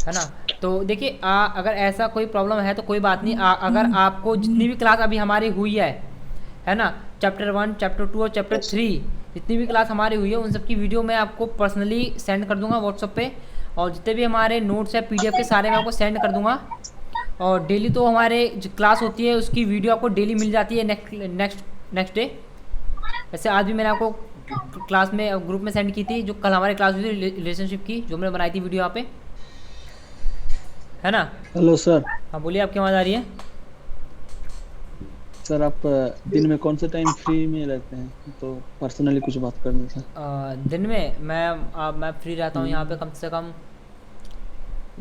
Speaker 2: है ना। तो देखिए अगर ऐसा कोई प्रॉब्लम है तो कोई बात नहीं। अगर आपको जितनी भी क्लास अभी हमारी हुई है ना, चैप्टर 1, चैप्टर 2 और चैप्टर 3 जितनी भी क्लास हमारी हुई है उन सब की वीडियो मैं आपको पर्सनली सेंड कर दूंगा व्हाट्सएप पे। और जितने भी हमारे नोट्स है पीडीएफ के सारे मैं आपको सेंड कर दूंगा। और डेली तो हमारे जो क्लास होती है उसकी वीडियो आपको डेली मिल जाती है नेक्स्ट डे। वैसे आज भी मैंने आपको क्लास में ग्रुप में सेंड की थी, जो कल हमारी क्लास हुई थी रिलेशनशिप की, जो मैंने बनाई थी वीडियो यहाँ पे, है ना।
Speaker 1: Hello sir.
Speaker 2: हाँ बोलिए, आपकी आवाज़ आ रही है।
Speaker 1: सर आप दिन में कौन से टाइम फ्री में रहते हैं, तो पर्सनली कुछ बात करनी था।
Speaker 2: दिन में मैं फ्री रहता हूँ यहाँ पे कम से कम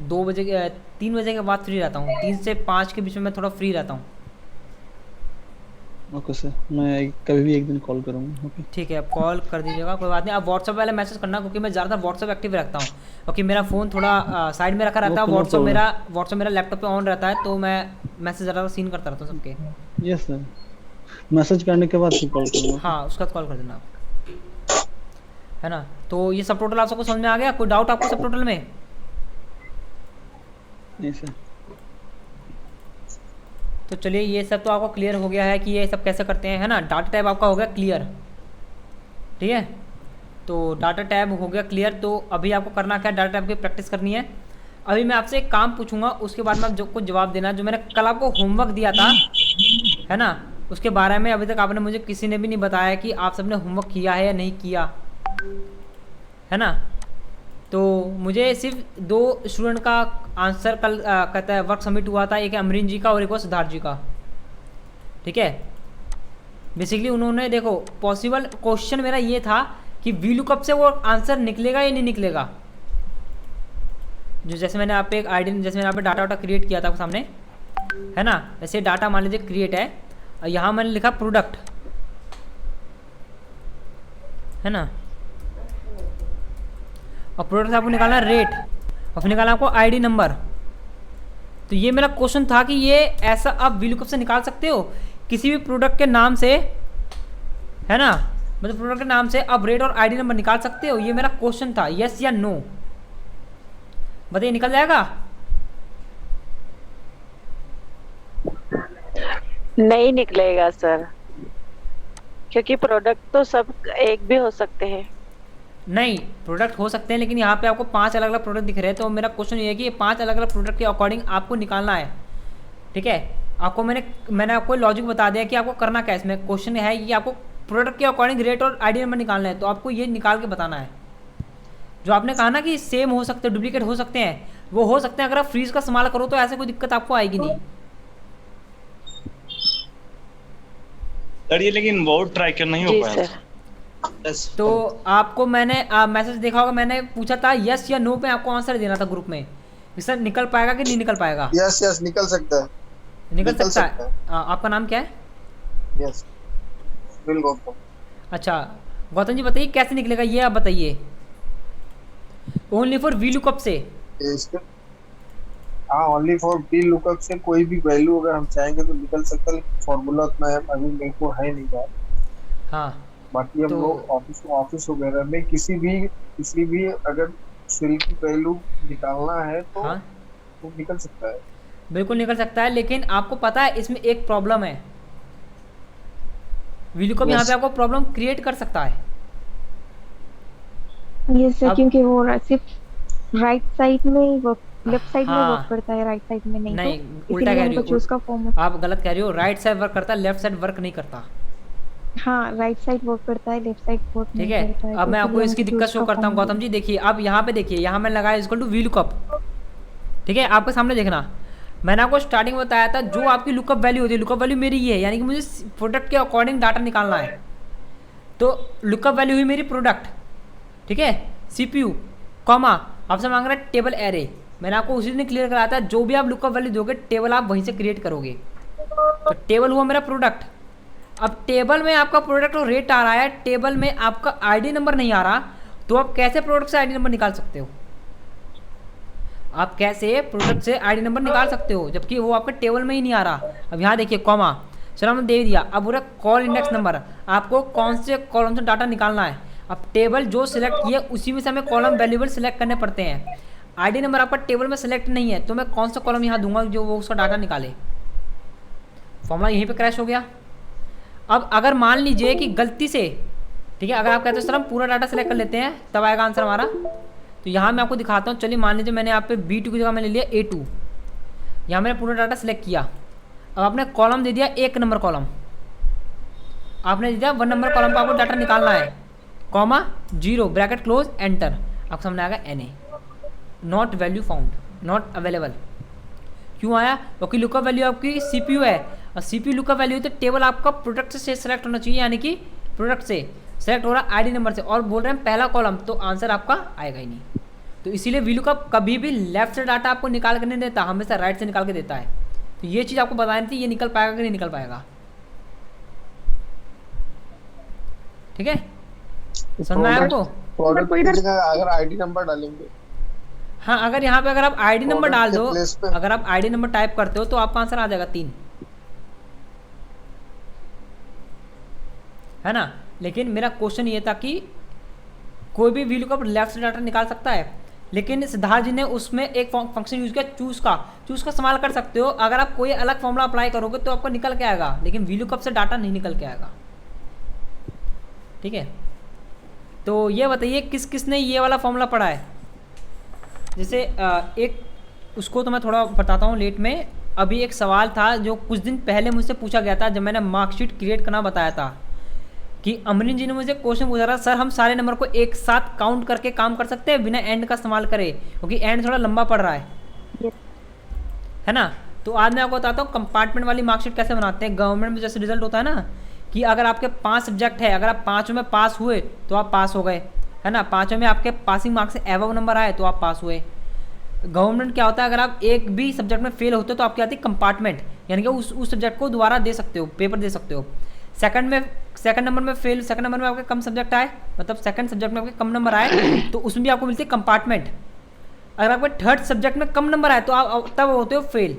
Speaker 2: 3 बजे के बाद फ्री रहता हूँ। 3 से 5 के बीच में मैं थोड़ा फ्री रहता हूँ।
Speaker 1: ओके सर, मैं कभी भी एक दिन कॉल करूँगा। ओके
Speaker 2: ठीक है, आप कॉल कर दीजिएगा, कोई बात नहीं। आप व्हाट्सएप वाले मैसेज करना, क्योंकि मैं ज़्यादातर व्हाट्सएप एक्टिव रखता हूँ, क्योंकि मेरा फ़ोन थोड़ा साइड में रखा रहता है। व्हाट्सएप मेरा लैपटॉप पे ऑन रहता है, तो मैं मैसेज ज़्यादा सीन करता रहता हूँ सबके।
Speaker 1: यस सर, मैसेज करने के बाद फिर कॉल करूँगा।
Speaker 2: हाँ, उसका कॉल कर देना आप, है ना। तो ये सब टोटल आप सबको समझ में आ गया? कोई डाउट आपको सब टोटल में?
Speaker 1: नहीं सर।
Speaker 2: तो चलिए, ये सब तो आपको क्लियर हो गया है कि ये सब कैसे करते हैं, है ना। डाटा टैब आपका हो गया क्लियर, ठीक है। तो डाटा टैब हो गया क्लियर। तो अभी आपको करना क्या है, डाटा टैब की प्रैक्टिस करनी है। अभी मैं आपसे एक काम पूछूंगा, उसके बाद में आप जो कुछ जवाब देना। जो मैंने कल आपको होमवर्क दिया था, है ना, उसके बारे में अभी तक आपने मुझे किसी ने भी नहीं बताया कि आप सबने होमवर्क किया है या नहीं किया, है ना। तो मुझे सिर्फ 2 स्टूडेंट का आंसर कल कहता है वर्क सबमिट हुआ था। एक है अमरीन जी का और एक और सिद्धार्थ जी का, ठीक है। बेसिकली उन्होंने, देखो, पॉसिबल क्वेश्चन मेरा ये था कि वी लुकअप से वो आंसर निकलेगा या नहीं निकलेगा। जो जैसे मैंने आप पे एक आईडी, जैसे मैंने यहाँ पे डाटा वाटा क्रिएट किया था आपके सामने, है ना। वैसे डाटा मान लीजिए क्रिएट है, और यहाँ मैंने लिखा प्रोडक्ट, है ना। और प्रोडक्ट से आपको निकालना है रेट, और फिर निकालना आपको आईडी नंबर। तो ये मेरा क्वेश्चन था कि ये ऐसा आप वी लुकअप से निकाल सकते हो किसी भी प्रोडक्ट के नाम से, है ना। मतलब प्रोडक्ट के नाम से आप रेट और आईडी नंबर निकाल सकते हो। ये मेरा क्वेश्चन था, यस या नो, बताइए निकल जाएगा?
Speaker 3: नहीं निकलेगा सर, क्योंकि प्रोडक्ट तो सब एक भी हो सकते हैं।
Speaker 2: नहीं, प्रोडक्ट हो सकते हैं, लेकिन यहाँ पे आपको 5 अलग अलग प्रोडक्ट दिख रहे हैं। तो मेरा क्वेश्चन ये है कि ये 5 अलग अलग प्रोडक्ट के अकॉर्डिंग आपको निकालना है, ठीक है। आपको मैंने आपको लॉजिक बता दिया कि आपको करना क्या है। इसमें क्वेश्चन है कि आपको प्रोडक्ट के अकॉर्डिंग रेट और आईडी नंबर निकालना है। तो आपको ये निकाल के बताना है। जो आपने कहा ना कि सेम हो सकते हैं, डुप्लीकेट हो सकते हैं, वो हो सकते हैं। अगर आप फ्रीज का इस्तेमाल करो तो ऐसे कोई दिक्कत आपको आएगी नहीं।
Speaker 5: सर ये लेकिन बहुत ट्राई करना ही हो
Speaker 3: जी
Speaker 5: पाया।
Speaker 3: सर।
Speaker 2: तो आपको मैंने मैसेज देखा होगा, मैंने पूछा था यस या नो पे आपको आंसर देना था ग्रुप में, कि सर निकल पाएगा कि नहीं निकल पाएगा।
Speaker 7: यस यस, निकल सकता है।
Speaker 2: निकल सकता है। आपका नाम क्या है?
Speaker 7: Yes, bill Gautam.
Speaker 2: अच्छा गौतम जी, बताइए कैसे निकलेगा ये आप बताइए। ओनली फॉर वी लुकअप से?
Speaker 7: हाँ, ओनली फॉर वी लुकअप से कोई भी वैल्यू अगर हम चाहेंगे तो निकल सकता है, लेकिन फॉर्मूला उतना अभी मेरे को है नहीं यार।
Speaker 2: हाँ,
Speaker 7: बाकी हम लोग ऑफिस वगैरह में किसी भी अगर सेल की वैल्यू निकालना है तो
Speaker 2: हाँ
Speaker 7: वो निकल सकता है।
Speaker 2: बिल्कुल निकल सकता है, लेकिन आपको पता है इसमें एक प्रॉब्लम है। वी लुकअप यहाँ पे आपको प्रॉब्लम क्रिएट कर सकता है।
Speaker 8: ये सर, क्योंकि वो सिर्फ राइट साइड में ही वर्क, लेफ्ट साइड में वर्क करता है, राइट साइड में नहीं।
Speaker 2: नहीं, उल्टा कह रही हो, आप गलत कह रही हो। राइट साइड वर्क करता है, लेफ्ट साइड वर्क नहीं करता।
Speaker 8: हाँ राइट साइड वर्क करता है, लेफ्ट साइड वर्क
Speaker 2: ठीक
Speaker 8: नहीं
Speaker 2: है।
Speaker 8: करता है,
Speaker 2: अब
Speaker 8: तो
Speaker 2: मैं आपको
Speaker 8: इसीलिए
Speaker 2: इसकी
Speaker 8: मुझे
Speaker 2: दिक्कत शो
Speaker 8: उसका
Speaker 2: करता हूँ
Speaker 8: फॉर्म
Speaker 2: गौतम जी। देखिए अब यहाँ पे देखिए, यहाँ मैंने लगाया इक्वल टू वी लुकअप। ठीक है, आपके सामने देखना, मैंने आपको स्टार्टिंग में बताया था जो आपकी लुकअप वैल्यू होती है, लुकअप वैल्यू मेरी ये है, यानी कि मुझे प्रोडक्ट के अकॉर्डिंग डाटा निकालना है। तो लुकअप वैल्यू हुई मेरी प्रोडक्ट, ठीक है, CPU कॉमा आपसे मांग रहा है टेबल एरे। मैंने आपको उसी दिन क्लियर कराया था, जो भी आप लुकअप वैल्यू दोगे टेबल आप वहीं से क्रिएट करोगे। तो टेबल हुआ मेरा प्रोडक्ट। अब टेबल में आपका प्रोडक्ट और रेट आ रहा है, टेबल में आपका आईडी नंबर नहीं आ रहा, तो आप कैसे प्रोडक्ट से आईडी नंबर निकाल सकते हो? आप कैसे प्रोडक्ट से आईडी नंबर निकाल सकते हो जबकि वो आपके टेबल में ही नहीं आ रहा? अब यहाँ देखिए कॉमा, चलो हमने दे दिया। अब पूरा कॉल इंडेक्स नंबर, आपको कौन से कॉलम से डाटा निकालना है। अब टेबल जो सिलेक्ट किया उसी में से हमें कॉलम वैल्यूबल सिलेक्ट करने पड़ते हैं। आईडी नंबर आपका टेबल में सिलेक्ट नहीं है, तो मैं कौन सा कॉलम यहाँ दूंगा जो वो उसका डाटा निकाले? फॉर्मूला यहीं पे क्रैश हो गया। अब अगर मान लीजिए कि गलती से, ठीक है, अगर आप कहते हो सर हम पूरा डाटा सेलेक्ट कर लेते हैं तब आएगा आंसर हमारा। तो यहाँ मैं आपको दिखाता हूँ। चलिए मान लीजिए मैंने यहाँ पे B2 की जगह मैंने लिया A2, यहाँ मैंने पूरा डाटा सेलेक्ट किया। अब आपने कॉलम दे दिया 1 नंबर कॉलम, आपने दे दिया 1 नंबर कॉलम पर आपको डाटा निकालना है, कॉमा 0 ब्रैकेट क्लोज एंटर। आपको सामने आएगा NA not value found, not available. क्यों आया? क्योंकि लुकअप वैल्यू आपकी CPU है, और CPU लुकअप वैल्यू तो टेबल आपका प्रोडक्ट से सेलेक्ट होना चाहिए, यानी कि प्रोडक्ट से सेलेक्ट हो रहा है आईडी नंबर से, और बोल रहे हैं पहला कॉलम, तो आंसर आपका आएगा ही नहीं। तो इसीलिए VLOOKUP कभी भी लेफ्ट से डाटा आपको निकाल कर नहीं देता, हमेशा राइट से निकाल के देता है। तो ये चीज़ आपको बतानी थी, ये निकल पाएगा कि नहीं निकल पाएगा। ठीक है, समझ में आया आपको?
Speaker 7: प्रोडक्ट की जगह अगर आईडी नंबर डालेंगे,
Speaker 2: हाँ, अगर यहाँ पे अगर आप आईडी नंबर डाल दो,
Speaker 7: प्लेस पे
Speaker 2: अगर आप आईडी नंबर टाइप करते हो तो आपका आंसर आ जाएगा 3, है ना। लेकिन मेरा क्वेश्चन ये था कि कोई भी VLOOKUP लेफ्ट से डाटा निकाल सकता है, लेकिन सिद्धार्थ जी ने उसमें एक फंक्शन यूज किया चूज का इस्तेमाल कर सकते हो। अगर आप कोई अलग फॉर्मूला अप्लाई करोगे तो आपको निकल के आएगा, लेकिन VLOOKUP से डाटा नहीं निकल के आएगा। ठीक है, तो ये बताइए किस किसने ये वाला फॉर्मूला पढ़ा है? जैसे एक उसको तो मैं थोड़ा बताता हूँ लेट में। अभी एक सवाल था जो कुछ दिन पहले मुझसे पूछा गया था, जब मैंने मार्कशीट क्रिएट करना बताया था, कि अमरीन जी ने मुझे क्वेश्चन पूछा था, सर हम सारे नंबर को एक साथ काउंट करके काम कर सकते हैं बिना एंड का इस्तेमाल करे, क्योंकि एंड थोड़ा लंबा पड़ रहा है ना। तो आज मैं आपको बताता हूँ कंपार्टमेंट वाली मार्कशीट कैसे बनाते हैं। गवर्नमेंट में जैसे रिजल्ट होता है ना, कि अगर आपके 5 सब्जेक्ट है, अगर आप 5 में पास हुए तो आप पास हो गए, है ना। 5 में आपके पासिंग मार्क्स से एबव नंबर आए तो आप पास हुए। गवर्नमेंट क्या होता है, अगर आप एक भी सब्जेक्ट में फेल होते हो तो आपकी आती है कंपार्टमेंट, यानी कि उस सब्जेक्ट को दोबारा दे सकते हो, पेपर दे सकते हो। सेकंड नंबर में फेल, सेकंड नंबर में आपके कम सब्जेक्ट आए, मतलब सेकंड सब्जेक्ट में आपके कम नंबर आए तो उसमें भी आपको मिलती है कंपार्टमेंट। अगर आपके थर्ड सब्जेक्ट में कम नंबर आए तो आप तब होते हो फेल।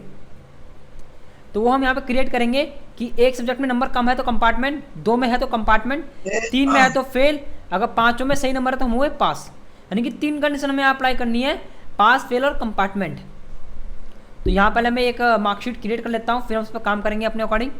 Speaker 2: तो वो हम यहाँ पे क्रिएट करेंगे कि एक सब्जेक्ट में नंबर कम है तो कंपार्टमेंट, 2 में है तो कंपार्टमेंट, 3 में है तो फेल, अगर 5 में सही नंबर है तो हम हुए पास। यानी कि 3 कंडीशन हमें अप्लाई करनी है, पास, फेल और कंपार्टमेंट। तो यहाँ पहले मैं एक मार्कशीट क्रिएट कर लेता हूँ, फिर हम उस पर काम करेंगे अपने अकॉर्डिंग।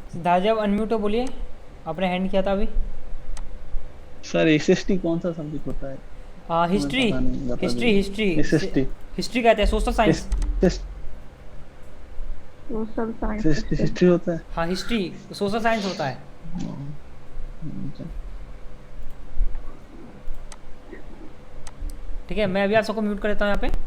Speaker 2: सिद्धार्थ जी आप अनम्यूट हो, बोलिए, आपने हैंड किया था अभी।
Speaker 1: सर SST कौन सा सब्जेक्ट होता है?
Speaker 2: हिस्ट्री
Speaker 1: SST
Speaker 2: हिस्ट्री कहते हैं, social science.
Speaker 4: Social science
Speaker 1: history होता है।
Speaker 2: हाँ, हिस्ट्री सोशल साइंस होता है। ठीक है, मैं अभी आप सबको म्यूट कर देता हूँ यहाँ पे।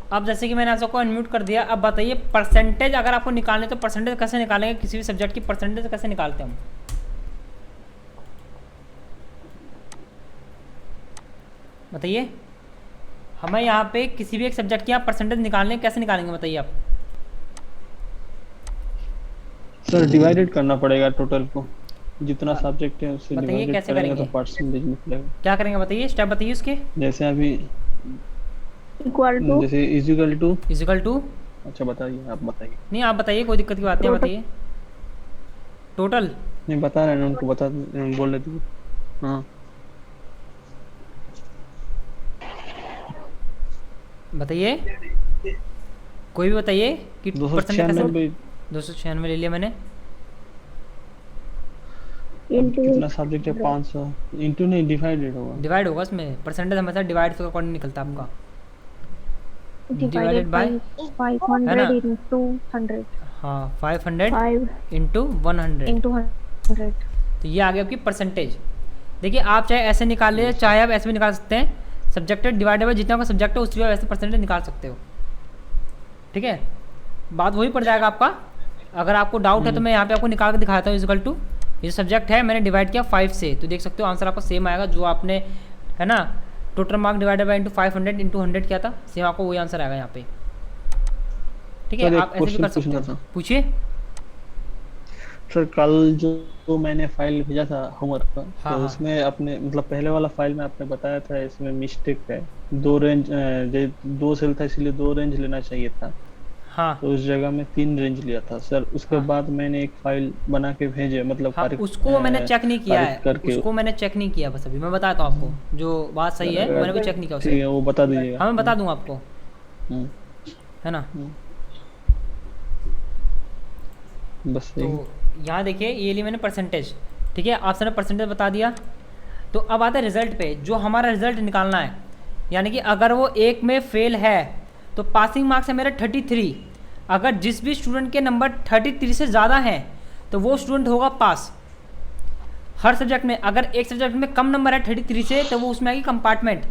Speaker 2: अब जैसे कि मैंने आप सबको अनम्यूट कर दिया, अब बताइए परसेंटेज अगर आपको निकालने तो परसेंटेज कैसे निकालेंगे, किसी भी सब्जेक्ट की परसेंटेज कैसे निकालते हैं हम? बताइए, हमें यहाँ पे किसी भी एक सब्जेक्ट की आप परसेंटेज निकालने कैसे निकालेंगे, बताइए आप।
Speaker 1: सर डिवाइडेड करना पड़ेगा टोटल को, जितना सब्जेक्ट है उससे
Speaker 2: बताइए
Speaker 1: डिवाइडेड
Speaker 2: कैसे
Speaker 1: करेंगे
Speaker 2: करेंगे?
Speaker 1: तो परसेंटेज निकलेगा।
Speaker 2: क्या करेंगे बताइए, स्टेप बताइए उसके।
Speaker 1: जैसे अभी
Speaker 4: इक्वल टू
Speaker 1: जैसे
Speaker 2: इजिकल टू,
Speaker 1: अच्छा बताइए, आप बताइए।
Speaker 2: नहीं आप बताइए, कोई दिक्कत की बात नहीं, बताइए। टोटल
Speaker 1: नहीं बता रहे हैं ना, उनको बता बोल रहे थे। हाँ
Speaker 2: बताइए, कोई भी बताइए कि परसेंटेज कैसे।
Speaker 1: 296
Speaker 2: 296 ले लिया मैंने।
Speaker 4: इंटू
Speaker 1: कितना सब्जेक्ट है? 500 इंटू नहीं, डिवाइडेड होगा।
Speaker 2: डिवाइड होगा उसमें, परसेंटेज हमेशा डिवाइड के अकॉर्डिंग निकलता है आपका।
Speaker 8: डिवाइडेड बाय 500 into 100
Speaker 2: हाँ 500
Speaker 4: 5
Speaker 2: इंटू 100
Speaker 8: into 100।
Speaker 2: तो ये आ गया आपकी परसेंटेज। देखिए आप चाहे ऐसे निकाल लीजिए, चाहे आप ऐसे भी निकाल सकते हैं। सब्जेक्टेड डिवाइडेड बाय जितना का सब्जेक्ट है उससे भी वैसे परसेंटेज निकाल सकते हो। ठीक है, बात वही पड़ जाएगा आपका। अगर आपको डाउट है तो मैं यहाँ पे आपको निकाल के दिखाता हूँ। इक्वल टू ये सब्जेक्ट है, मैंने डिवाइड किया 5 से, तो देख सकते हो आंसर आपका सेम आएगा जो आपने, है ना, total mark divided by into 500 into 100 किया था, सेम आपको वही आंसर आएगा यहाँ पे। ठीक है, आप ऐसे भी कर सकते हो। पूछिए
Speaker 1: सर। कल जो मैंने फाइल भेजा था होमवर्क का,
Speaker 2: हाँ,
Speaker 1: तो
Speaker 2: हाँ।
Speaker 1: उसमें अपने मतलब पहले वाला फाइल में आपने बताया था इसमें मिस्टेक है। 2 रेंज 2 सेल था, इसलिए 2 रेंज लेना चाहिए था।
Speaker 2: हाँ
Speaker 1: तो उस जगह में 3 रेंज लिया था सर। उसके
Speaker 2: हाँ।
Speaker 1: बाद मैंने एक फाइल बना के भेजे, मतलब
Speaker 2: हाँ, उसको मैंने चेक नहीं किया है, उसको मैंने चेक नहीं किया। बस अभी मैं बताता हूँ आपको, जो बात सही है मैंने भी चेक नहीं किया
Speaker 1: ठीक
Speaker 2: उसे।
Speaker 1: है, वो बता दीजिएगा।
Speaker 2: हाँ मैं बता दूँ आपको,
Speaker 1: हम्म,
Speaker 2: है ना।
Speaker 1: बस
Speaker 2: तो यहाँ देखिए ये ली मैंने परसेंटेज। ठीक है, आपसे ने परसेंटेज बता दिया। तो अब आता है रिजल्ट पे, जो हमारा रिजल्ट निकालना है। यानी कि अगर वो एक में फेल है तो पासिंग मार्क्स है मेरे 33। अगर जिस भी स्टूडेंट के नंबर 33 से ज़्यादा हैं तो वो स्टूडेंट होगा पास हर सब्जेक्ट में। अगर एक सब्जेक्ट में कम नंबर है 33 से तो वो उसमें आएगी कंपार्टमेंट।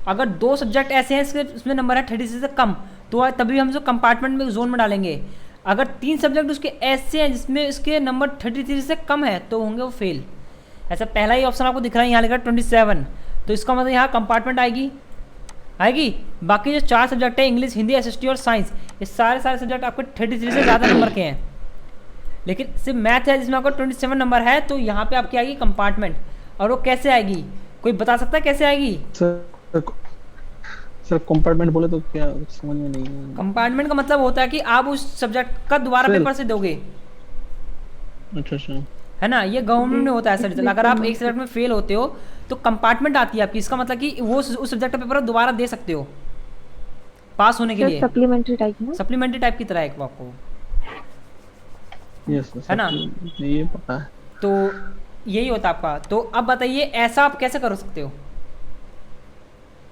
Speaker 2: अगर 2 सब्जेक्ट ऐसे हैं इसके उसमें नंबर है 33 से कम, तो तभी हम उसको कंपार्टमेंट में जोन में डालेंगे। अगर 3 सब्जेक्ट उसके ऐसे हैं जिसमें इसके नंबर 33 से कम है तो होंगे वो फेल। ऐसा पहला ही ऑप्शन आपको दिख रहा है यहाँ लिखा 27, तो इसका मतलब यहाँ कंपार्टमेंट आएगी। बाकी जो 4 सब्जेक्ट है इंग्लिश, हिंदी, एसएसटी और साइंस, ये सारे सब्जेक्ट आपके 33 से ज़्यादा नंबर के हैं। लेकिन सिर्फ मैथ है जिसमें आपको 27 नंबर है, तो यहाँ पे आपकी आएगी कंपार्टमेंट। और वो कैसे आएगी, कोई बता सकता है कैसे आएगी?
Speaker 1: सर कंपार्टमेंट बोले तो क्या समझ में नहीं आया।
Speaker 2: कंपार्टमेंट का मतलब होता है कि आप उस सब्जेक्ट का दोबारा पेपर से दोगे,
Speaker 1: अच्छा
Speaker 2: है ना। ये गवर्नमेंट में होता है ऐसा रिजल्ट। अगर आप एक सब्जेक्ट में फेल होते हो तो कंपार्टमेंट आती है आपकी। इसका मतलब कि वो उस सब्जेक्ट का पेपर दोबारा दे सकते हो पास होने के लिए।
Speaker 8: सप्लीमेंट्री टाइप में,
Speaker 2: सप्लीमेंट्री टाइप की तरह एक आपको,
Speaker 1: यस
Speaker 2: है ना।
Speaker 1: ये पता है।
Speaker 2: तो यही होता है आपका। तो अब बताइए ऐसा आप कैसे कर सकते हो?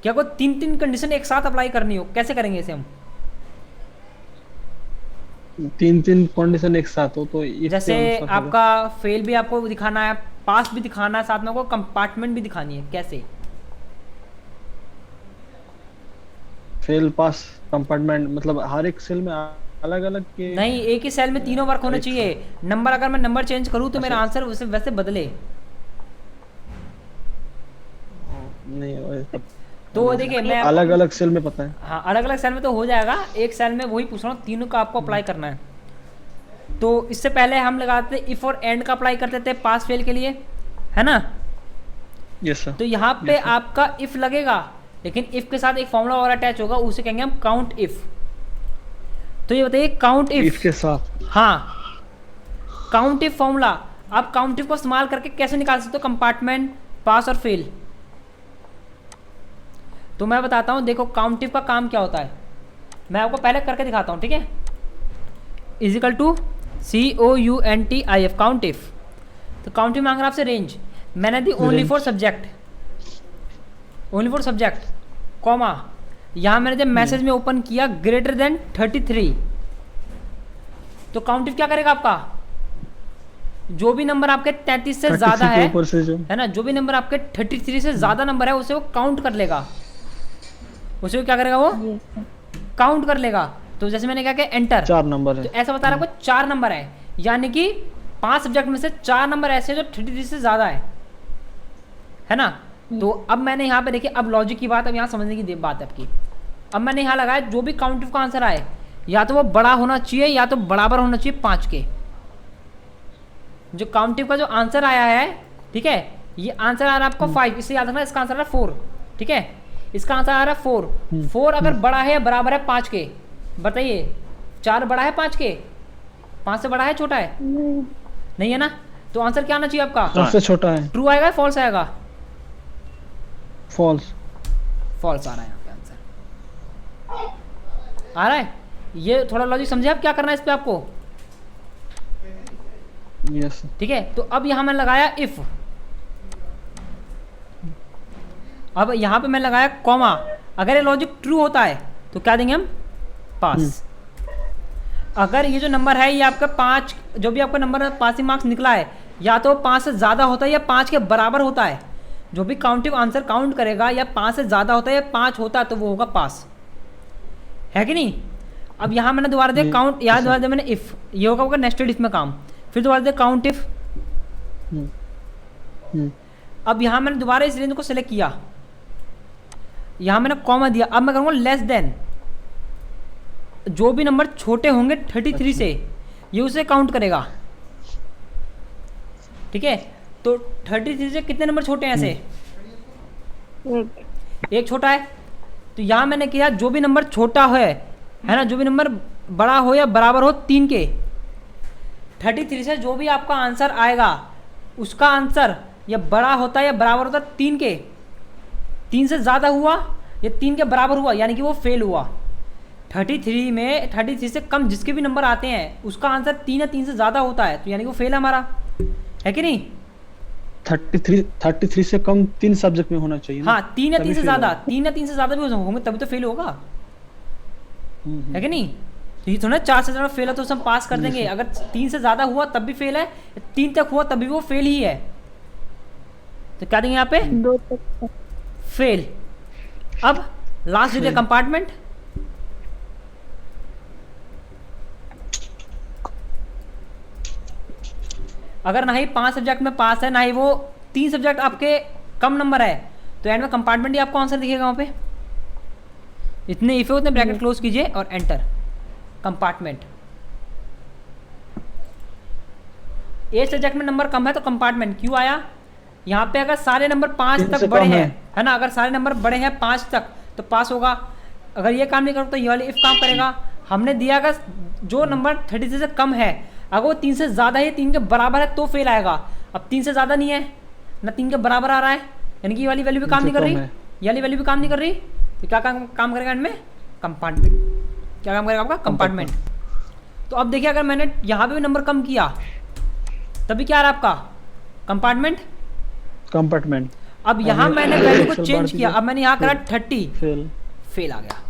Speaker 2: क्या कोई 3 कंडीशन एक साथ अप्लाई करनी हो, कैसे करेंगे इसे हम?
Speaker 1: 3 कंडीशन एक साथ हो तो
Speaker 2: जैसे आपका फेल भी आपको दिखाना है, पास भी दिखाना है, साथ में आपको कंपार्टमेंट भी दिखानी है। कैसे?
Speaker 1: फेल पास कंपार्टमेंट मतलब हर एक सेल में अलग अलग के
Speaker 2: नहीं, एक ही सेल में तीनों वर्क होने चाहिए। नंबर अगर मैं नंबर चेंज करूँ तो मेरा आंसर वैसे बदले।
Speaker 1: नहीं
Speaker 2: तो देखिए मैं
Speaker 1: अलग अलग सेल में पता है।
Speaker 2: हाँ अलग अलग सेल में तो हो जाएगा, एक सेल में वही पूछ रहा हूँ, तीनों का आपको अप्लाई करना है। तो इससे पहले हम लगाते थे इफ और एंड का अप्लाई करते थे पास फेल के लिए, है ना।
Speaker 1: Yes sir.
Speaker 2: तो यहाँ पे आपका इफ लगेगा, लेकिन इफ के साथ एक फॉर्मूला और अटैच होगा, उसे कहेंगे हम काउंट इफ। तो ये बताइए काउंट इफ
Speaker 1: के साथ,
Speaker 2: हाँ काउंट इफ फॉर्मूला आप काउंट इफ को इस्तेमाल करके कैसे निकाल सकते हो कंपार्टमेंट, पास और फेल। तो मैं बताता हूँ, देखो काउंट इफ का काम क्या होता है, मैं आपको पहले करके दिखाता हूँ, ठीक है। Equal to COUNTIF count if. तो काउंट इफ मांग रहा आपसे रेंज, मैंने दी only for subject, only for subject comma, यहाँ मैंने जब मैसेज में ओपन किया ग्रेटर देन 33, तो काउंट इफ क्या करेगा आपका, जो भी नंबर आपके 33 से ज्यादा है ना, जो भी नंबर आपके 33 से ज्यादा नंबर है उसे वो काउंट कर लेगा, उसे वो क्या करेगा, वो काउंट कर लेगा। तो जैसे मैंने कहा कि एंटर
Speaker 1: 4 नंबर है,
Speaker 2: तो ऐसा बता रहा है आपको 4 नंबर है, यानी कि 5 सब्जेक्ट में से 4 नंबर ऐसे हैं जो 33 से ज्यादा है ना। तो अब मैंने यहाँ पे देखिए, अब लॉजिक की बात, अब यहाँ समझने की बात है आपकी। अब मैंने यहाँ लगाया जो भी काउंट इफ का आंसर आए, या तो वो बड़ा होना चाहिए या तो बराबर होना चाहिए 5 के। जो काउंट इफ का जो आंसर आया है, ठीक है, ये आंसर आ रहा है आपको 5, इससे याद रखना इसका आंसर आ रहा है 4, ठीक है, इसका आंसर आ रहा है 4। 4 अगर बड़ा है या बराबर है 5 के, बताइए 4 बड़ा है 5 के, 5 से बड़ा है छोटा है, नहीं है ना। तो आंसर क्या आना चाहिए आपका,
Speaker 1: सबसे छोटा है,
Speaker 2: ट्रू आएगा फॉल्स आएगा,
Speaker 1: फॉल्स,
Speaker 2: फॉल्स आ रहा है यहाँ पे आंसर आ रहा है। ये थोड़ा लॉजिक समझे आप, क्या करना है इस पे आपको,
Speaker 1: यस।
Speaker 2: ठीक है। तो अब यहाँ मैंने लगाया इफ, अब यहाँ पे मैं लगाया कॉमा, अगर ये लॉजिक ट्रू होता है तो क्या देंगे हम, पास। अगर ये जो नंबर है ये आपका 5, जो भी आपका नंबर पासिंग मार्क्स निकला है, या तो 5 से ज़्यादा होता है या 5 के बराबर होता है, जो भी काउंटिव आंसर काउंट करेगा या 5 से ज़्यादा होता है या 5 होता है तो वो होगा पास, है कि नहीं। अब यहाँ मैंने दोबारा दिया काउंट, यहाँ दोबारा दिया मैंने इफ, ये होगा नेस्टेड इसमें काम, फिर दोबारा दिया काउंट इफ। अब यहाँ मैंने दोबारा इस रेंज को सिलेक्ट किया, यहाँ मैंने कॉमा दिया, अब मैं करूँगा लेस देन, जो भी नंबर छोटे होंगे 33 से ये उसे काउंट करेगा, ठीक है। तो 33 से कितने नंबर छोटे हैं ऐसे, एक छोटा है। तो यहाँ मैंने किया जो भी नंबर छोटा है ना, जो भी नंबर बड़ा हो या बराबर हो 3 के, 33 से जो भी आपका आंसर आएगा उसका आंसर या बड़ा होता है या बराबर होता है 3 के, 3 से ज़्यादा हुआ या 3 के बराबर हुआ यानी कि वो फेल हुआ। 33 में 33 से कम जिसके भी नंबर आते हैं उसका आंसर 3 या 3 से ज़्यादा होता है तो यानी कि वो फेल है हमारा, है कि नहीं।
Speaker 1: 33 से कम 3 सब्जेक्ट में होना चाहिए ना?
Speaker 2: हाँ 3 या 3 से ज़्यादा, 3 या 3 से ज़्यादा भी होंगे तभी तो फेल होगा, है कि नहीं। तो ये थोड़ा 4 से ज़्यादा फेल है तो हम पास कर देंगे, अगर 3 से ज़्यादा हुआ तब भी फेल है, 3 तक हुआ तब भी वो फेल ही है, तो क्या देंगे यहाँ पे
Speaker 4: 2 तक
Speaker 2: फेल। अब लास्ट दे दिया कंपार्टमेंट, अगर ना ही 5 सब्जेक्ट में पास है ना ही वो 3 सब्जेक्ट आपके कम नंबर है तो एंड में कंपार्टमेंट ही आपको आंसर दिखेगा वहाँ पे। इतने इफ उतने ब्रैकेट क्लोज कीजिए और एंटर कंपार्टमेंट। एक सब्जेक्ट में नंबर कम है तो कंपार्टमेंट क्यों आया, यहाँ पे अगर सारे नंबर 5 तक बड़े हैं, है ना, अगर सारे नंबर बड़े हैं 5 तक तो पास होगा। अगर ये काम नहीं करो तो ये वाले इफ काम करेगा। हमने दिया अगर जो नंबर 33 से कम है अगर वो 3 से ज़्यादा है 3 के बराबर है तो फेल आएगा। अब 3 से ज़्यादा नहीं है ना 3 के बराबर आ रहा है यानी कि ये वाली वैल्यू भी काम नहीं कर रही, ये वाली वैल्यू भी काम नहीं कर रही, तो क्या काम करेगा इनमें कंपार्टमेंट। क्या काम करेगा आपका कंपार्टमेंट। तो अब देखिए अगर मैंने यहाँ पे भी नंबर कम किया तभी क्या आ रहा है आपका कंपार्टमेंट। अब यहाँ मैंने वैल्यू को चेंज किया, अब मैंने यहाँ करा 30 फेल आ गया।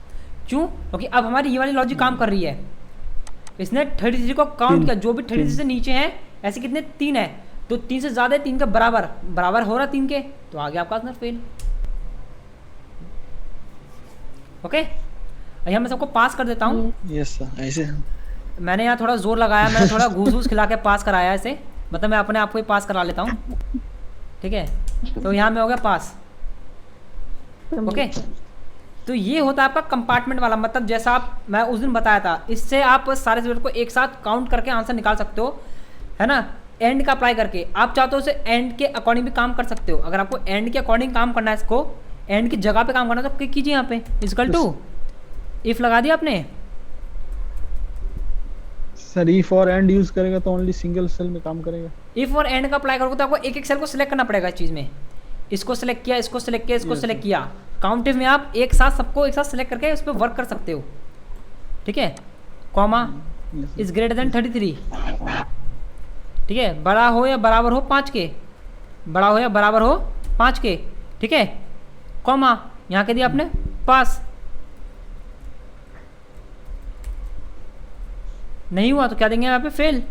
Speaker 2: क्यों, क्योंकि अब हमारी ये वाली लॉजिक काम कर रही है। इसने 33 को काउंट किया, जो भी 33 से नीचे हैं ऐसे कितने 3 है तो 3 से ज़्यादा है 3 का बराबर हो रहा 3 के तो आ गया आपका आंसर फेल। ओके यहाँ मैं सबको पास कर देता हूँ।
Speaker 1: यस सर, ऐसे
Speaker 2: मैंने यहाँ थोड़ा जोर लगाया, मैंने थोड़ा घूस खिला के पास कराया ऐसे, मतलब मैं अपने आप को ही पास करा लेता हूँ, ठीक है। तो यहाँ में हो गया पास। ओके, तो ये होता है आपका कंपार्टमेंट वाला, मतलब जैसा आप मैं उस दिन बताया था, इससे आप सारे सब्जेक्ट को एक साथ काउंट करके आंसर निकाल सकते हो, है ना। एंड का अप्लाई करके आप चाहते हो उसे एंड के अकॉर्डिंग भी काम कर सकते हो। अगर आपको एंड के अकॉर्डिंग काम करना है, इसको एंड की जगह पे काम करना है, तो क्लिक कीजिए यहाँ पे इक्वल टू इफ लगा दिया आपने।
Speaker 1: सर इफ और एंड यूज करेगा तो ओनली सिंगल सेल में काम करेगा।
Speaker 2: इफ और एंड का अप्लाई करोगे तो आपको एक एक सेल को सिलेक्ट करना पड़ेगा इस चीज़ में। इसको सिलेक्ट किया, इसको सिलेक्ट किया, इसको सिलेक्ट किया। काउंटिव में आप एक साथ सबको एक साथ सिलेक्ट करके उस पर वर्क कर सकते हो, ठीक है। कॉमा इज ग्रेटर देन 33, ठीक है। बड़ा हो या बराबर हो 5 के, बड़ा हो या बराबर हो 5 के, ठीक है। कॉमा यहाँ के दिया आपने पास, नहीं हुआ तो क्या देंगे यहाँ पे फेल।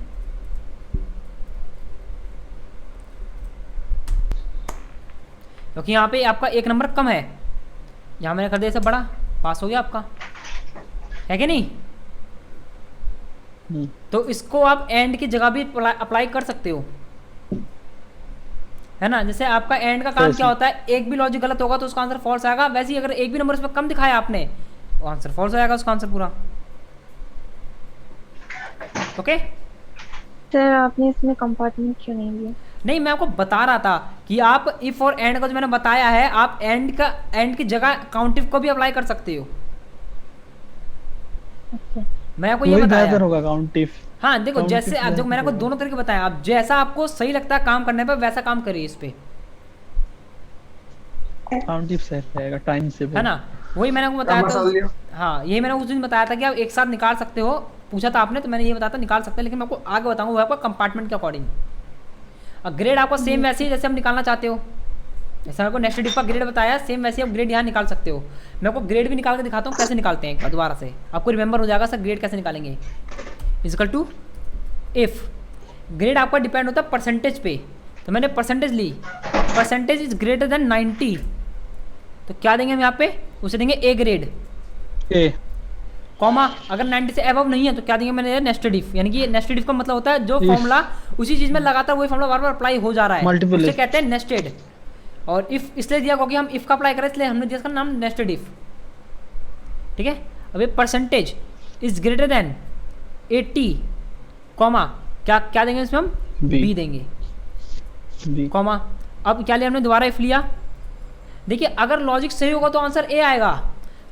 Speaker 2: क्योंकि यहाँ पे आपका एक नंबर कम है, यहाँ मैंने कर दिया इसे बड़ा, पास हो गया आपका, है कि नहीं। तो इसको आप एंड की जगह भी अप्लाई कर सकते हो, है ना। जैसे आपका एंड का काम क्या होता है, एक भी लॉजिक गलत होगा तो उसका आंसर फॉल्स आएगा। वैसे ही अगर एक भी नंबर इसमें कम दिखाया आपने, वो आंसर फॉल्स आएगा, उसका आंसर पूरा। ओके
Speaker 8: सर आपने इसमें कंपार्टमेंट क्यों नहीं दिया?
Speaker 2: नहीं, मैं आपको बता रहा था कि आप इफ और एंड का जो मैंने बताया है, आप एंड की जगह काउंटिव को भी अप्लाई कर सकते हो।
Speaker 8: अच्छा,
Speaker 2: मैं आपको ये बताया
Speaker 1: बेहतर होगा काउंटिव।
Speaker 2: हाँ देखो,
Speaker 1: काउंटिव
Speaker 2: जैसे आप जो मैंने आपको दोनों तरीके बताया, आप जैसा आपको सही लगता है काम करने पर वैसा काम करिए इस पे,
Speaker 1: काउंटिव सही रहेगा टाइम से,
Speaker 2: है ना। वही मैंने आपको बताया था, हाँ यही मैंने उस दिन बताया था कि आप एक साथ निकाल सकते हो। पूछा था आपने तो मैंने ये बताया था निकाल सकते हैं, लेकिन मैं आपको आगे बताऊंगा वो आपका कंपार्टमेंट के अकॉर्डिंग। ग्रेड आपका सेम वैसे ही जैसे हम निकालना चाहते हो, जैसे आपको नेक्स्ट डिप का ग्रेड बताया, सेम वैसे आप ग्रेड यहाँ निकाल सकते हो। मैं आपको ग्रेड भी निकाल के दिखाता हूँ कैसे निकालते हैं, एक बार दोबारा से आपको रिमेंबर हो जाएगा सर ग्रेड कैसे निकालेंगे। इक्वल टू इफ ग्रेड आपका डिपेंड होता है परसेंटेज पे, तो मैंने परसेंटेज ली, परसेंटेज इज ग्रेटर देन 90, तो क्या देंगे हम यहाँ पे, उसे देंगे ए ग्रेड।
Speaker 1: ए
Speaker 2: कॉमा अगर 90 से अबव नहीं है तो क्या देंगे, मैंने नेस्टेड इफ, यानी कि नेस्टेड इफ का मतलब होता है जो फॉर्मूला उसी चीज में लगातार वही फॉर्मूला बार बार अप्लाई हो जा रहा है, उसे कहते हैं नेस्टेड। और इफ इसलिए दिया क्योंकि हम इफ का अप्लाई करें, इसलिए हमने दिया इसका नाम नेस्टेड इफ, ठीक है। अब ये percentage is greater then 80, comma क्या क्या देंगे इसमें हम बी देंगे, कॉमा। अब क्या लिया हमने, दोबारा इफ लिया। देखिए अगर लॉजिक सही होगा तो आंसर ए आएगा,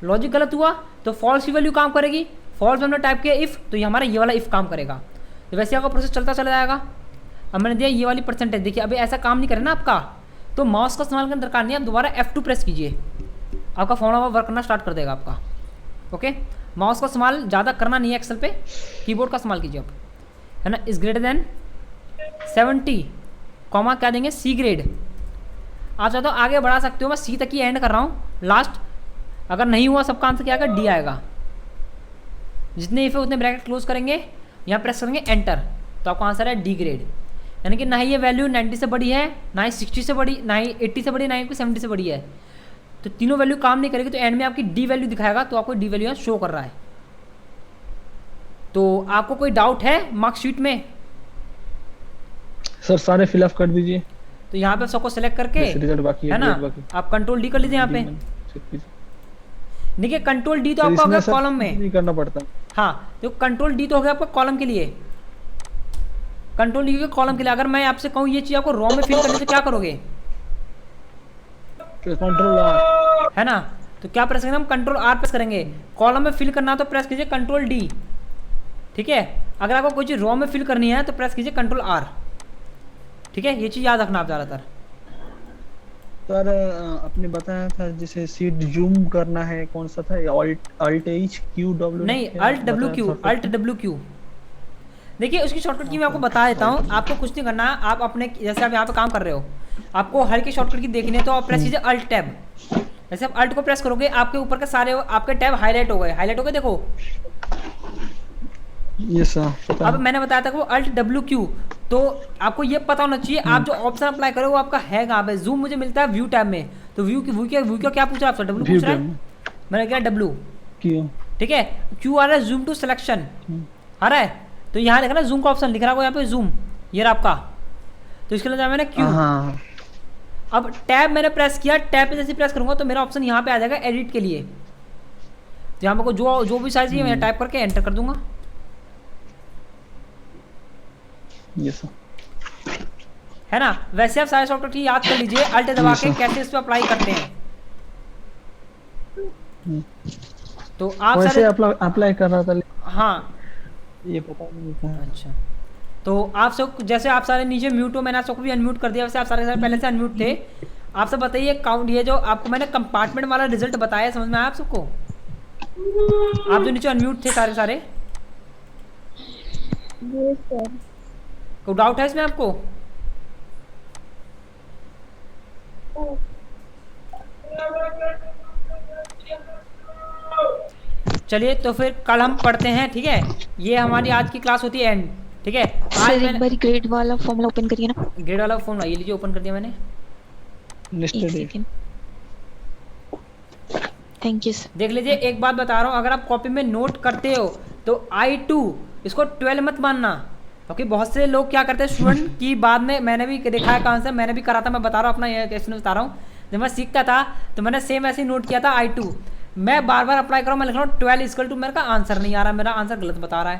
Speaker 2: लॉजिक गलत हुआ तो फॉल्स की वैल्यू काम करेगी। फॉल्स हमने टाइप किया इफ, तो ये हमारा ये वाला इफ काम करेगा। तो वैसे आपका प्रोसेस चलता चला जाएगा। अब मैंने दिया ये वाली परसेंटेज, देखिए अभी ऐसा काम नहीं करे ना आपका, तो माउस का इस्तेमाल करने दरकार नहीं है, आप दोबारा F2 प्रेस कीजिए, आपका फॉर्मूला वर्क करना स्टार्ट कर देगा आपका। ओके, माउस का इस्तेमाल ज़्यादा करना नहीं है एक्सेल पे, कीबोर्ड का इस्तेमाल कीजिए आप, है ना। इज ग्रेटर देन 70, कॉमा क्या देंगे सी ग्रेड। आप चाहते हो आगे बढ़ा सकते हो, मैं सी तक ही एंड कर रहा हूँ लास्ट। अगर नहीं हुआ सबका आंसर क्या आएगा, डी आएगा। जितने इफ है उतने ब्रैकेट क्लोज करेंगे, यहाँ प्रेस करेंगे एंटर, तो आपका आंसर है डी ग्रेड। यानी कि ना ही ये वैल्यू 90 से बड़ी है, ना ही 60 से बड़ी, ना ही 80 से बड़ी, ना ही 70 से बड़ी है, तो तीनों वैल्यू काम नहीं करेगी। तो एंड में आपकी डी वैल्यू दिखाएगा, तो आपको डी वैल्यू यहाँ शो कर रहा है। तो आपको कोई डाउट है मार्कशीट में?
Speaker 1: सर सारे फिलअप कर दीजिए।
Speaker 2: तो यहाँ पे सबको सेलेक्ट करके,
Speaker 1: रिजल्ट बाकी
Speaker 2: है ना, आप कंट्रोल डी कर लीजिए यहाँ पे। देखिए कंट्रोल डी तो आपका हो गया कॉलम में,
Speaker 1: नहीं करना पड़ता।
Speaker 2: हाँ तो कंट्रोल डी तो हो गया आपका कॉलम के लिए, कंट्रोल डी के कॉलम के लिए। अगर मैं आपसे कहूँ ये चीज आपको रॉ में फिल करने से क्या करोगे,
Speaker 1: कंट्रोल आर,
Speaker 2: है ना। तो क्या प्रेस करेंगे हम, कंट्रोल आर प्रेस करेंगे। कॉलम में फिल करना तो प्रेस कीजिए कंट्रोल डी, ठीक है। अगर आपको कोई चीज रॉ में फिल करनी है तो प्रेस कीजिए कंट्रोल आर, ठीक है। ये चीज याद रखना आप ज्यादातर।
Speaker 1: सर आपने बताया था जैसे सीट जूम करना है, कौन सा था, अल्ट एच क्यू डब्ल्यू, नहीं
Speaker 2: alt W Q, alt W Q. देखिए उसकी शॉर्टकट की मैं आपको बता देता हूँ, आपको कुछ नहीं करना। आप अपने जैसे आप यहाँ पे काम कर रहे हो, आपको हर की शॉर्टकट की देखनी है, तो आप प्रेस कीजिए अल्ट टैब। जैसे आप अल्ट को प्रेस करोगे, आपके ऊपर के सारे आपके टैब हाईलाइट हो गए, हाईलाइट हो गए, देखो।
Speaker 1: Yes sir.
Speaker 2: अब मैंने बताया था कि वो अल्ट डब्ल्यू क्यू, तो आपको ये पता होना चाहिए आप जो ऑप्शन अप्लाई करो वो आपका है कहाँ पे। जूम मुझे मिलता है व्यू टैब में, तो व्यू का क्या पूछ रहा है आपसे, डब्ल्यू पूछ रहा है, मैंने क्या डब्ल्यू क्यू, ठीक है। क्यू आ रहा है जूम टू सिलेक्शन आ रहा है, तो यहाँ देखा ना जूम का ऑप्शन लिख रहा है यहाँ पे जूम, ये रहा आपका। तो इसके लिए मैंने क्यू, अब टैब मैंने प्रेस किया, टैब पे जैसे प्रेस करूंगा तो मेरा ऑप्शन यहाँ पे आ जाएगा एडिट के लिए। तो यहाँ पर जो भी साइज चाहिए मैं टाइप करके एंटर कर दूंगा।
Speaker 1: Yes sir.
Speaker 2: है ना, वैसे आप सारे सॉफ्टवेयर की याद कर लीजिए, अल्ट दबा के कैसे इस पे अप्लाई करते हैं। तो आप
Speaker 1: वैसे
Speaker 2: सारे
Speaker 1: अप्लाई कर रहा था,
Speaker 2: हाँ
Speaker 1: ये पता नहीं था।
Speaker 2: अच्छा, तो आप सब जैसे आप सारे नीचे म्यूट हो, मैंने आप सबको भी अनम्यूट कर दिया, वैसे आप सारे पहले से अनम्यूट थे। आप सब बताइए काउंट, ये जो आपको मैंने कंपार्टमेंट वाला रिजल्ट बताया समझ में आया आप सबको? आप जो नीचे अनम्यूट थे सारे
Speaker 4: यस सर।
Speaker 2: कोई डाउट है इसमें आपको? चलिए तो फिर कल हम पढ़ते हैं, ठीक है। ये हमारी आज की क्लास होती है एंड, ठीक है। आज
Speaker 8: सर एक
Speaker 2: मैंने
Speaker 8: बार ग्रेड वाला फॉर्मूला ओपन करिए ना।
Speaker 2: ग्रेड वाला फॉर्मूला ये लीजिए, ओपन कर दिया मैंने।
Speaker 1: लिस्टेड है।
Speaker 8: Thank you sir.
Speaker 2: देख लीजिए, एक बात बता रहा हूँ, अगर आप कॉपी में नोट करते हो तो I2 इसको 12 मत मानना, क्योंकि बहुत से लोग क्या करते हैं स्टूडेंट की, बाद में मैंने भी देखा है कहाँ से, मैंने भी करा था, मैं बता रहा हूँ अपना ये कैसे बता रहा हूँ। जब मैं सीखता था तो मैंने सेम ऐसे ही नोट किया था I2, मैं बार बार अप्लाई कर रहा हूँ, मैं लिख रहा हूँ 12 इक्वल टू, मेरे का आंसर नहीं आ रहा, मेरा आंसर गलत बता रहा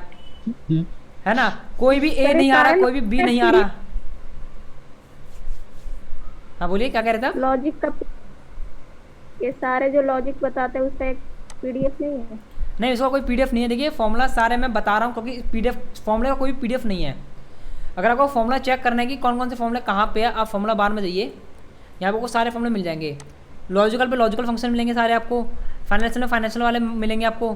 Speaker 2: है ना। कोई भी ए नहीं आ रहा, कोई भी बी नहीं आ रहा। हाँ बोलिए, क्या कह रहे थे आप?
Speaker 4: लॉजिक का ये सारे जो लॉजिक बताते हैं उसका एक पीडीएफ नहीं है?
Speaker 2: नहीं, इसका कोई पीडीएफ नहीं है। देखिए फॉर्मूला सारे मैं बता रहा हूँ, क्योंकि पीडीएफ फॉर्मूले का कोई पीडीएफ नहीं है। अगर आपको फॉर्मूला चेक करना है कि कौन कौन से फॉर्मूले कहाँ पे है, आप फॉर्मूला बार में जाइए, यहाँ पे आपको सारे फॉर्मूले मिल जाएंगे। लॉजिकल पे लॉजिकल फंक्शन मिलेंगे सारे आपको, फाइनेंशियल में फाइनेंशियल वाले मिलेंगे आपको,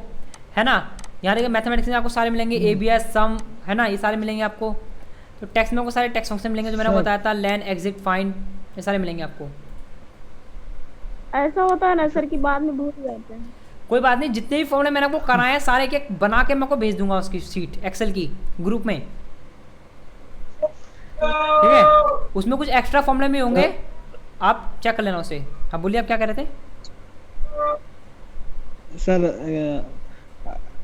Speaker 2: है ना। यहाँ देखिए मैथमेटिक्स में आपको सारे मिलेंगे, ABS सम, है ना, ये सारे मिलेंगे आपको। तो टेक्स्ट में आपको सारे टेक्स्ट फंक्शन मिलेंगे जो मैंने बताया था, लेन, एग्जिट, फाइंड, ये सारे मिलेंगे आपको।
Speaker 4: ऐसा होता है ना सर कि बाद में भूल जाते हैं।
Speaker 2: कोई बात नहीं, जितने भी फॉर्मूले मैंने आपको कराए हैं सारे एक बना के मैं आपको भेज दूंगा उसकी शीट एक्सेल की ग्रुप में, ठीक है। उसमें कुछ एक्स्ट्रा फॉर्मूले भी होंगे, आप चेक कर लेना उसे। हाँ बोलिए, आप क्या कह रहे थे?
Speaker 1: सर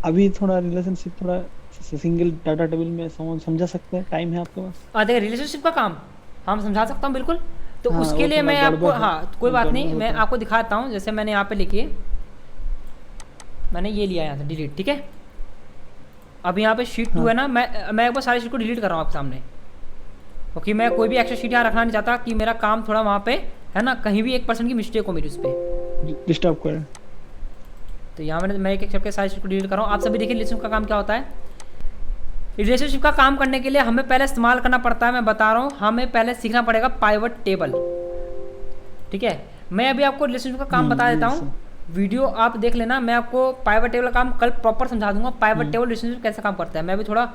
Speaker 1: अभी थोड़ा रिलेशनशिप थोड़ा सिंगल डाटा टेबल में समझा सकते हैं, टाइम है आपके पास?
Speaker 2: देखिए रिलेशनशिप का काम हम समझा सकता हूँ बिल्कुल। तो
Speaker 1: हाँ,
Speaker 2: उसके
Speaker 1: वो
Speaker 2: लिए
Speaker 1: थोड़ा
Speaker 2: मैं आपको,
Speaker 1: गड़बड़ है,
Speaker 2: हाँ कोई बात नहीं,
Speaker 1: गड़बड़
Speaker 2: मैं
Speaker 1: होता है।
Speaker 2: आपको दिखाता हूँ। जैसे मैंने यहाँ पे लिखिए, मैंने ये लिया यहाँ से डिलीट, ठीक है। अब यहाँ पे शीट 2 है ना, मैं एक बार सारी शीट को डिलीट कर रहा हूँ आपके सामने, क्योंकि मैं कोई भी एक्स्ट्रा शीट यहाँ रखना नहीं चाहता कि मेरा काम थोड़ा वहाँ पे, है ना, कहीं भी 1% की मिस्टेक हो मेरी उस पर
Speaker 1: डिस्टर्ब करें।
Speaker 2: तो यहाँ मैं एक एक करके सारी शीट को डिलीट कर रहा हूँ। आप सभी देखिए रिलेशनशिप का काम क्या होता है। रिलेशनशिप का काम करने के लिए हमें पहले इस्तेमाल करना पड़ता है, मैं बता रहा हूँ, हमें पहले सीखना पड़ेगा पाइवट टेबल, ठीक है। मैं अभी आपको रिलेशनशिप का काम बता देता हूँ, वीडियो आप देख लेना, मैं आपको पाइवट टेबल का काम कल प्रॉपर समझा दूंगा। पाइवट टेबल रिलेशनशिप कैसे काम करता है, मैं अभी थोड़ा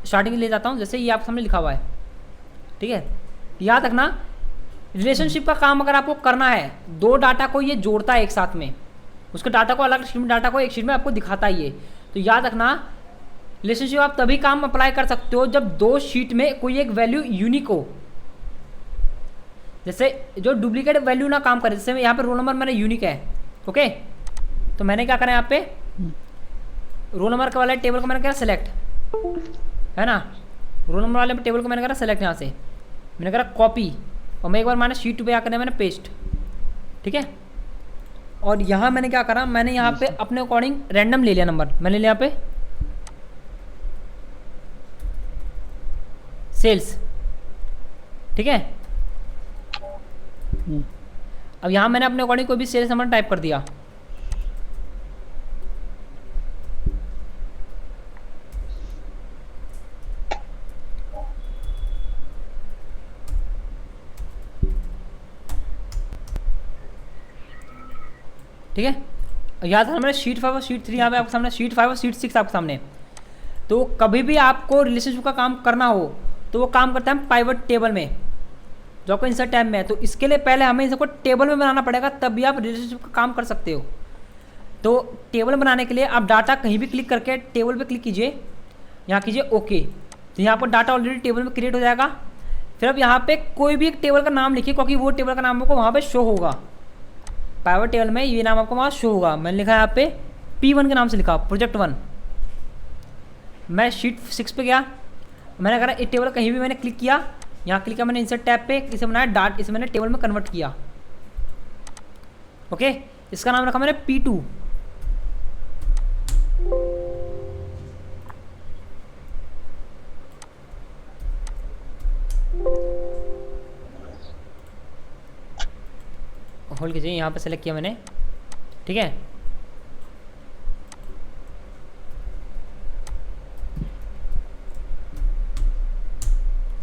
Speaker 2: स्टार्टिंग ले जाता हूँ। जैसे ये आपके सामने लिखा हुआ है, ठीक है। याद रखना, रिलेशनशिप का काम अगर आपको करना है, दो डाटा को ये जोड़ता है एक साथ में, उसके डाटा को अलग शीट में, डाटा को एक शीट में आपको दिखाता है ये। तो याद रखना, रिलेशनशिप आप तभी काम अप्लाई कर सकते हो जब दो शीट में कोई एक वैल्यू यूनिक हो। जैसे जो डुप्लीकेट वैल्यू ना काम करे, जैसे यहाँ पे रोल नंबर मेरा यूनिक है, ओके। तो मैंने क्या करा, यहाँ पे रोल नंबर वाले टेबल को मैंने करा सेलेक्ट, है ना, रोल नंबर वाले टेबल को मैंने करा सेलेक्ट, यहाँ से मैंने करा कॉपी, और मैं एक बार मैंने शीट पे आकर मैंने पेस्ट, ठीक है। और यहाँ मैंने क्या करा, मैंने यहाँ पे अपने अकॉर्डिंग रैंडम ले लिया नंबर, मैंने लिया यहाँ पे सेल्स, ठीक है। अब यहाँ मैंने अपने अकॉर्डिंग कोई भी सेल्स नंबर टाइप कर दिया, ठीक है। याद है मेरे शीट 5 और शीट 3 यहाँ पे आपके सामने, शीट 5 और शीट 6 आपके सामने। तो कभी भी आपको रिलेशनशिप का काम करना हो तो वो काम करता है पाइवट टेबल में, जो आपको इंसर्ट टैब में है। तो इसके लिए पहले हमें इसको टेबल में बनाना पड़ेगा, तब भी आप रिलेशनशिप का काम कर सकते हो। तो टेबल बनाने के लिए आप डाटा कहीं भी क्लिक करके टेबल पे क्लिक कीजिए, यहाँ कीजिए ओके। तो यहाँ पर डाटा ऑलरेडी टेबल में क्रिएट हो जाएगा। फिर अब यहाँ पे कोई भी एक टेबल का नाम लिखिए, क्योंकि वो टेबल का नाम आपको वहाँ पे शो होगा, पाइवट टेबल में ये नाम आपको वहाँ शो होगा। मैंने लिखा है यहाँ पे P1 के नाम से लिखा, प्रोजेक्ट 1। मैं शीट 6 पे गया, मैंने कहा एक टेबल कहीं भी मैंने क्लिक किया, यहाँ क्लिक किया मैंने इंसर्ट टैब पे, इसे बनाया डाट, इसे मैंने टेबल में कन्वर्ट किया। ओके, इसका नाम रखा मैंने P2। होल्ड कीजिए, यहाँ पे सेलेक्ट किया मैंने, ठीक है।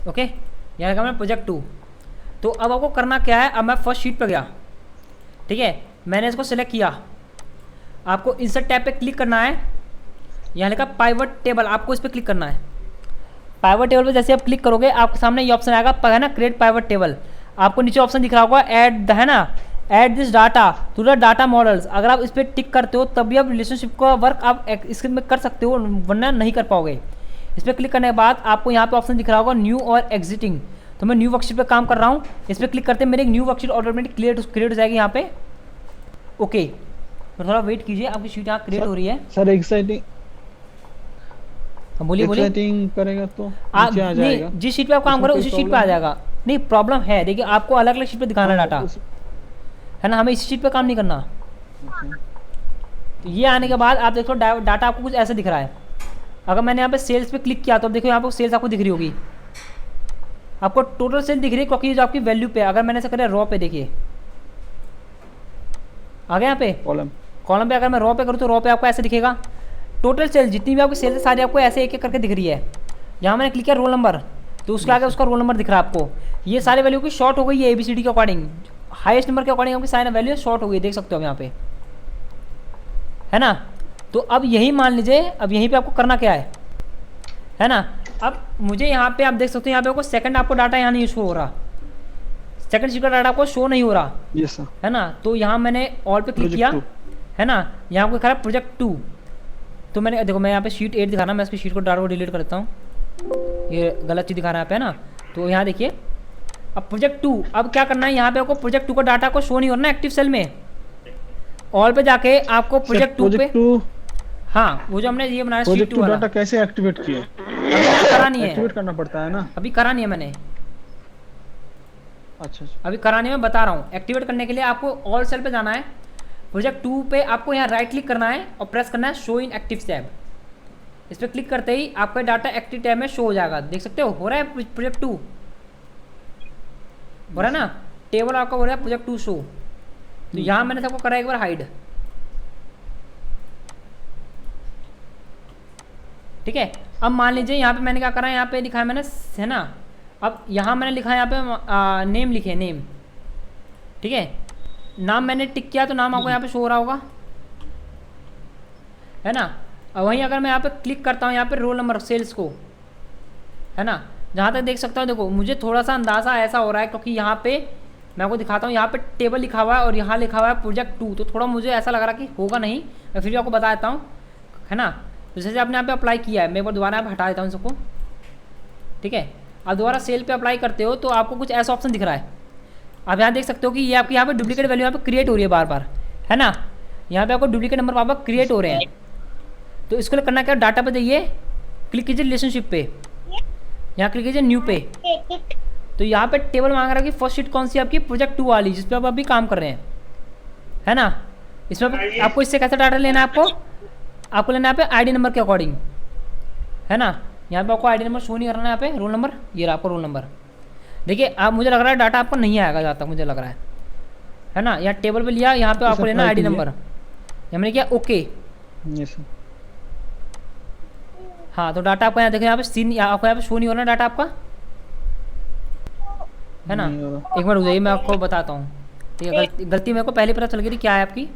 Speaker 2: ओके, यहाँ रखा मैंने प्रोजेक्ट 2। तो अब आपको करना क्या है, अब मैं फर्स्ट शीट पे गया, ठीक है, मैंने इसको सेलेक्ट किया। आपको इंसर्ट टैब पे क्लिक करना है, यहाँ लिखा पाइवट टेबल, आपको इस पर क्लिक करना है। पाइवट टेबल पे जैसे आप क्लिक करोगे आपके सामने ये ऑप्शन आएगा, है ना, क्रिएट पाइवट टेबल। आपको नीचे ऑप्शन दिख रहा होगा ऐड, है ना, add this data to the data models. अगर आप इस पर टिक करते हो तभी आप रिलेशनशिप का वर्क आप इसमें कर सकते हो, वरना नहीं कर पाओगे। इस पर क्लिक करने के बाद आपको यहाँ पे ऑप्शन दिख रहा होगा न्यू और एग्जिटिंग। तो मैं न्यू वर्कशीट पे काम कर रहा हूँ, इस पर क्लिक करते मेरे एक न्यू वर्कशीट ऑटोमेटिक क्रिएट हो जाएगी यहाँ पे। ओके, तो थोड़ा वेट कीजिए, आपकी शीट यहाँ क्रिएट हो रही है।
Speaker 1: सर एक्साइटिंग,
Speaker 2: बोलिए बोलिए।
Speaker 1: एक्साइटिंग करेगा तो
Speaker 2: आप
Speaker 1: नीचे आ जाएगा।
Speaker 2: जिस शीट पे आप काम करो उसी शीट पे आ जाएगा। नहीं, प्रॉब्लम है, देखिए आपको अलग अलग शीट पे दिखाना डाटा, है ना, हमें इसी शीट पे काम नहीं करना। तो ये आने के बाद आप देखो डाटा आपको कुछ ऐसा दिख रहा है। अगर मैंने यहाँ पे सेल्स पे क्लिक किया तो अब देखो यहाँ पे सेल्स आपको दिख रही होगी, आपको टोटल सेल दिख रही है, क्योंकि जो आपकी वैल्यू पे, अगर मैंने ऐसा करा रॉ पे, देखिए आ गया यहाँ पे कॉलम पे। अगर मैं रॉ पे करूँ तो रॉ पे आपको ऐसे दिखेगा, टोटल सेल जितनी भी आपकी सेल्स है सारी आपको ऐसे एक एक करके दिख रही है। यहाँ मैंने क्लिक किया रोल नंबर, तो उसके आगे उसका रोल नंबर दिख रहा है आपको। ये सारी वैल्यू की शॉर्ट हो गई है ABCD के अकॉर्डिंग, हाईएस्ट नंबर के अकॉर्डिंग आपकी सारी वैल्यू शॉर्ट हो गई, देख सकते हो आप यहाँ पे, है ना। तो अब यही मान लीजिए, अब यहीं पे आपको करना क्या है ना। अब मुझे यहाँ पे आप देख सकते हो, यहाँ पे आपको सेकंड आपको डाटा यहाँ नहीं शो हो रहा, सेकंड शीट का डाटा आपको शो नहीं हो रहा,
Speaker 1: यस सर,
Speaker 2: है ना। तो यहाँ मैंने ऑल पे क्लिक किया, है ना, यहाँ आपको दिखा रहा है प्रोजेक्ट 2। तो मैंने देखो, मैं यहाँ पे शीट 8 दिखा रहा, मैं इसकी शीट को डाटा को डिलीट कर देता हूँ, ये गलत चीज़ दिखा रहा है यहाँ पे, है ना। तो यहाँ देखिए अब प्रोजेक्ट 2, अब क्या करना है, यहाँ पे आपको प्रोजेक्ट 2 का डाटा को शो नहीं हो रहा ना एक्टिव सेल में। ऑल पे जाके आपको प्रोजेक्ट 2 पे, हाँ वो जो हमने ये बनाया शीट 2 वाला,
Speaker 1: डाटा कैसे एक्टिवेट किया?
Speaker 2: अभी करा नहीं है,
Speaker 1: एक्टिवेट करना पड़ता है ना,
Speaker 2: अभी करा नहीं है मैंने।
Speaker 1: अच्छा,
Speaker 2: अभी करा नहीं, मैं बता रहा हूँ। एक्टिवेट करने के लिए आपको ऑल सेल पे जाना है, प्रोजेक्ट 2 पे आपको यहाँ राइट क्लिक करना है और प्रेस करना है शो इन एक्टिव टैब। इस पर क्लिक करते ही आपका डाटा एक्टिव टैब में शो हो जाएगा, देख सकते हो रहा है प्रोजेक्ट 2 हो रहा है ना, टेबल आपका हो रहा है प्रोजेक्ट 2 शो। तो यहाँ मैंने सबको करा एक बार हाइड, ठीक है। अब मान लीजिए यहाँ पे मैंने क्या करा है, यहाँ पे लिखा है मैंने, है ना, अब यहाँ मैंने लिखा है यहाँ पे नेम लिखे, नेम, ठीक है, नाम मैंने टिक किया तो नाम आपको यहाँ पे शो हो रहा होगा, है ना। और वहीं अगर मैं यहाँ पे क्लिक करता हूँ यहाँ पे रोल नंबर सेल्स को, है ना, जहाँ तक देख सकता हूँ, देखो मुझे थोड़ा सा अंदाज़ा ऐसा हो रहा है क्योंकि यहाँ पे मैं आपको दिखाता हूँ, यहाँ पे टेबल लिखा हुआ है और यहाँ लिखा हुआ है प्रोजेक्ट 2, तो थोड़ा मुझे ऐसा लग रहा कि होगा नहीं, मैं फिर भी आपको बता देता हूँ, है ना। तो जैसे आपने यहाँ पे अप्लाई किया है, मैं एक बार दोबारा हटा देता हूँ सबको, ठीक है। आप दोबारा सेल पे अप्लाई करते हो तो आपको कुछ ऐसा ऑप्शन दिख रहा है, आप यहाँ देख सकते हो कि ये आपकी यहाँ पे डुप्लीकेट वैल्यू यहाँ पे क्रिएट हो रही है बार बार, है ना। यहाँ पे आपको डुप्लीकेट नंबर बार बार क्रिएट हो रहे हैं। तो इसको लिए करना क्या, डाटा पे जाइए, क्लिक कीजिए रिलेशनशिप पे, यहाँ क्लिक कीजिए न्यू पे। तो यहाँ पे टेबल मांग रहा है कि फर्स्ट शीट कौन सी आपकी, प्रोजेक्ट 2 वाली, जिस पे आप अभी काम कर रहे हैं, है ना। इसमें आपको इससे कैसा डाटा लेना है, आपको लेना है यहाँ पे ID नंबर के अकॉर्डिंग, है ना। यहाँ पे आपको ID नंबर शो नहीं करना है, यहाँ पे रोल नंबर, ये रहा आपका रोल नंबर। देखिए आप, मुझे लग रहा है डाटा आपको नहीं आएगा जहाँ तक मुझे लग रहा है ना। यहाँ टेबल पे लिया, यहाँ पे आपको लेना ID नंबर, यहाँ मैंने किया ओके, हाँ। तो डाटा आपका यहाँ देखो, यहाँ पे सीन आपको यहाँ पे शो नहीं हो रहा डाटा आपका, है ना। एक मिनट रुक जाइए, मैं आपको बताता हूँ, ठीक है। गलती मेरे को पहले पता चल गई थी क्या है आपकी।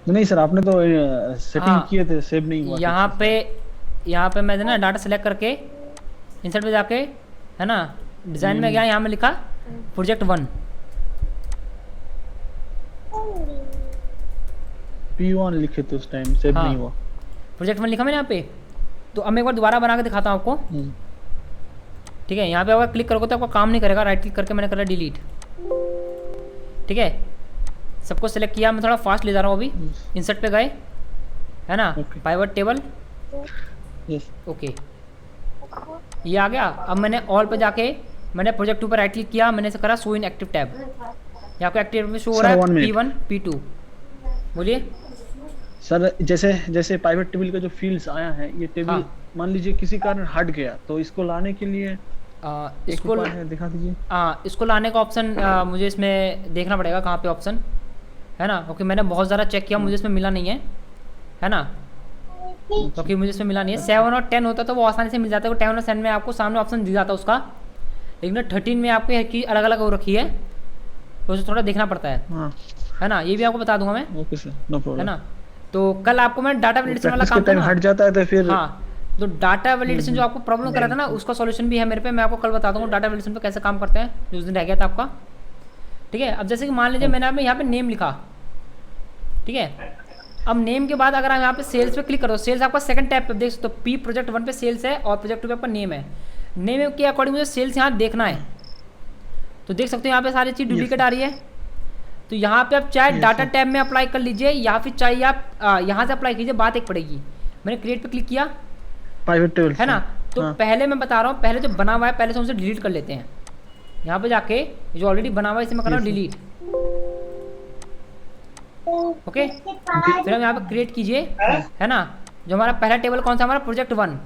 Speaker 1: नहीं सर, आपने तो सेटिंग किए थे, सेव नहीं हुआ।
Speaker 2: यहाँ पे मैं ना डाटा सेलेक्ट करके इंसर्ट पे जाके, है ना, डिज़ाइन में गया, यहाँ में लिखा प्रोजेक्ट 1,
Speaker 1: P1 लिखे थे उस टाइम, सेव नहीं हुआ।
Speaker 2: प्रोजेक्ट 1 लिखा मैंने यहाँ पे। तो अब मैं एक बार दोबारा बना के दिखाता हूँ आपको, ठीक है। यहाँ पे अगर क्लिक करोगे तो आपका काम नहीं करेगा, राइट क्लिक करके मैंने करा डिलीट, ठीक है। सबको सेलेक्ट किया, मैं थोड़ा फास्ट ले जा रहा हूँ अभी। इंसर्ट पे गए, है ना, पाइवट टेबल, ओके। ये आ गया। अब मैंने ऑल पे जाके मैंने प्रोजेक्ट 2 पर राइट क्लिक किया, मैंने इसे करा शो इन एक्टिव टैब। यहाँ पे एक्टिव में शो हो रहा
Speaker 1: सर,
Speaker 2: है
Speaker 1: 1 मिनट।
Speaker 2: P1 P2। बोलिए।
Speaker 1: सर जैसे जैसे पाइवट टेबल का जो फील्ड्स आया है, ये टेबल
Speaker 2: हाँ।
Speaker 1: मान लीजिए किसी कारण हट गया, तो इसको लाने के लिए एक
Speaker 2: इसको
Speaker 1: उपाय है, दिखा दीजिए।
Speaker 2: इसको लाने का ऑप्शन मुझे इसमें देखना पड़ेगा कहाँ पे ऑप्शन है ना, क्योंकि मैंने बहुत ज़्यादा चेक किया, मुझे इसमें मिला नहीं है ना, क्योंकि मुझे इसमें मिला नहीं है। 7 और 10 होता तो वो आसानी से मिल जाता है, 10 और 7 में आपको सामने ऑप्शन दिया जाता है उसका, लेकिन 13 में आपको एक की अलग अलग हो रखी है, तो उसे थोड़ा देखना पड़ता है।
Speaker 1: हाँ,
Speaker 2: है ना, ये भी आपको बता दूंगा मैं।
Speaker 1: ओके सर, नो
Speaker 2: है
Speaker 1: प्रॉब्लम।
Speaker 2: ना, तो कल आपको मैं डाटा वैलिडेशन वाला
Speaker 1: प्रैक्टिस के
Speaker 2: काम था
Speaker 1: टाइम
Speaker 2: ना,
Speaker 1: हट जाता है तो फिर
Speaker 2: हाँ, तो डाटा वैलिडेशन जो आपको प्रॉब्लम कर रहा था ना, उसका सॉल्यूशन भी है मेरे पे, मैं आपको कल बता दूंगा डाटा वैलिडेशन पे कैसे काम करते हैं, जो उस दिन रह गया था आपका। ठीक है, अब जैसे कि मान लीजिए मैंने यहाँ पे नेम लिखा, ठीक है। अब नेम के बाद अगर हम यहाँ पे सेल्स पे क्लिक करो, सेल्स आपका सेकंड टैब पे देख सकते हो, पी प्रोजेक्ट 1 पे सेल्स है और प्रोजेक्ट 2 पे आपका नेम है। नेम के अकॉर्डिंग मुझे सेल्स यहाँ देखना है, तो देख सकते हो यहाँ पे सारी चीज़ डुप्लीकेट आ रही है। तो यहाँ पे आप चाहे डाटा टैब में अप्लाई कर लीजिए, या फिर चाहे आप यहाँ से अप्लाई कीजिए, बात एक पड़ेगी। मैंने क्रिएट पे क्लिक किया,
Speaker 1: पाइवट टेबल
Speaker 2: है ना, तो
Speaker 1: हाँ।
Speaker 2: पहले मैं बता रहा हूँ, पहले जो बना हुआ है पहले से उसे डिलीट कर लेते हैं। यहाँ पे जाके जो ऑलरेडी बना हुआ है इसे मैं कर रहा हूँ डिलीट। ओके, फिर हम यहाँ पे क्रिएट कीजिए, है ना, जो हमारा पहला टेबल कौन सा, हमारा प्रोजेक्ट 1,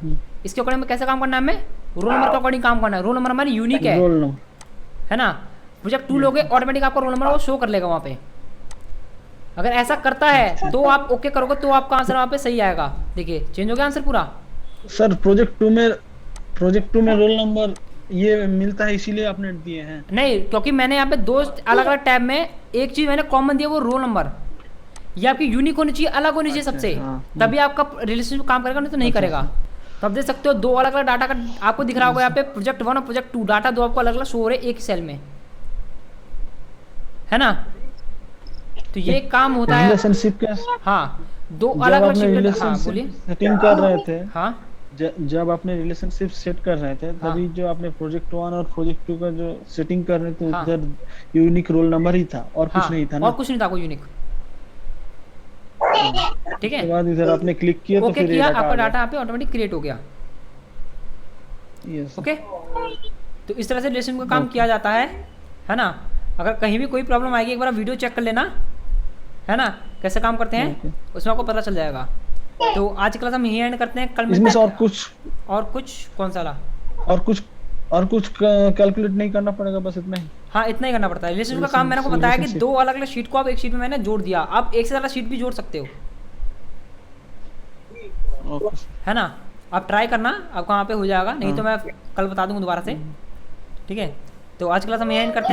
Speaker 2: इसके अकॉर्डिंग में कैसे काम करना है, हमें रोल नंबर के अकॉर्डिंग काम करना है। रोल नंबर हमारी यूनिक है,
Speaker 1: रोल नंबर,
Speaker 2: है ना। प्रोजेक्ट 2 लोगे ऑटोमेटिक आपका रोल नंबर वो शो कर लेगा वहाँ पे। अगर ऐसा करता है तो आप ओके करोगे तो आपका आंसर वहाँ पे सही आएगा। देखिए चेंज हो गया आंसर पूरा।
Speaker 1: सर प्रोजेक्ट 2 में रोल नंबर ये मिलता है, इसीलिए आपने दिए हैं।
Speaker 2: नहीं, क्योंकि मैंने यहाँ पे 2 अलग अलग टैब में एक चीज़ मैंने कॉमन दिया, वो रोल नंबर। ये आपकी यूनिक होनी चाहिए, अलग होनी चाहिए सबसे,
Speaker 1: हाँ।
Speaker 2: तभी आपका रिलेशनशिप काम करेगा, नहीं तो नहीं करेगा। तो आप देख सकते हो 2 अलग अलग डाटा का आपको दिख रहा होगा यहाँ पे, प्रोजेक्ट 1 और प्रोजेक्ट 2 डाटा 2 आपको अलग अलग शो हो रहे हैं एक सेल में, है ना। तो ये काम होता है,
Speaker 1: रिलेशनशिप के
Speaker 2: हाँ, 2
Speaker 1: जब
Speaker 2: अलग अलग
Speaker 1: आपने
Speaker 2: शिफ्ट। हाँ
Speaker 1: रिलेशनशिप
Speaker 2: बोलिए।
Speaker 1: सेटिंग कर रहे थे,
Speaker 2: हाँ
Speaker 1: जब आपने रिलेशनशिप सेट कर रहे थे,
Speaker 2: हाँ।
Speaker 1: तभी जो आपने प्रोजेक्ट 1 और प्रोजेक्ट 2 का जो सेटिंग कर रहे थे,
Speaker 2: हाँ।
Speaker 1: उधर यूनिक रोल नंबर ही था और
Speaker 2: हाँ,
Speaker 1: कुछ नहीं था ना।
Speaker 2: और कुछ नहीं था कोई यूनिक। ठीक है,
Speaker 1: उसके बाद इधर आपने क्लिक किया तो
Speaker 2: ओके
Speaker 1: फिर ये
Speaker 2: किया,
Speaker 1: डाटा
Speaker 2: आपका
Speaker 1: आ गया।
Speaker 2: डाटा यहाँ पे ऑटोमेटिक क्रिएट हो गया।
Speaker 1: यस
Speaker 2: ओके, तो इस तरह से रिलेशन का काम किया जाता है ना। अगर कहीं भी कोई प्रॉब्लम आएगी एक बार वीडियो चेक कर लेना, है ना, कैसे काम करते हैं, उसमें आपको पता चल जाएगा। तो आज की क्लास हम यही एंड करते हैं, कल
Speaker 1: इसमें
Speaker 2: मिलते
Speaker 1: से
Speaker 2: हैं।
Speaker 1: और
Speaker 2: कुछ कौन सा ला,
Speaker 1: और कुछ कैलकुलेट नहीं करना पड़ेगा, बस इतना ही।
Speaker 2: हाँ इतना ही करना पड़ता है। रिलेशन का काम मैंने आपको बताया कि 2 अलग अलग शीट को आप एक शीट में मैंने जोड़ दिया, आप एक से ज़्यादा शीट भी जोड़ सकते हो,
Speaker 1: ओके।
Speaker 2: है ना। आप ट्राई करना, आपको वहाँ पे हो जाएगा, नहीं तो मैं कल बता दूंगा दोबारा से। ठीक है, तो आज की क्लास हम यही एंड करते हैं।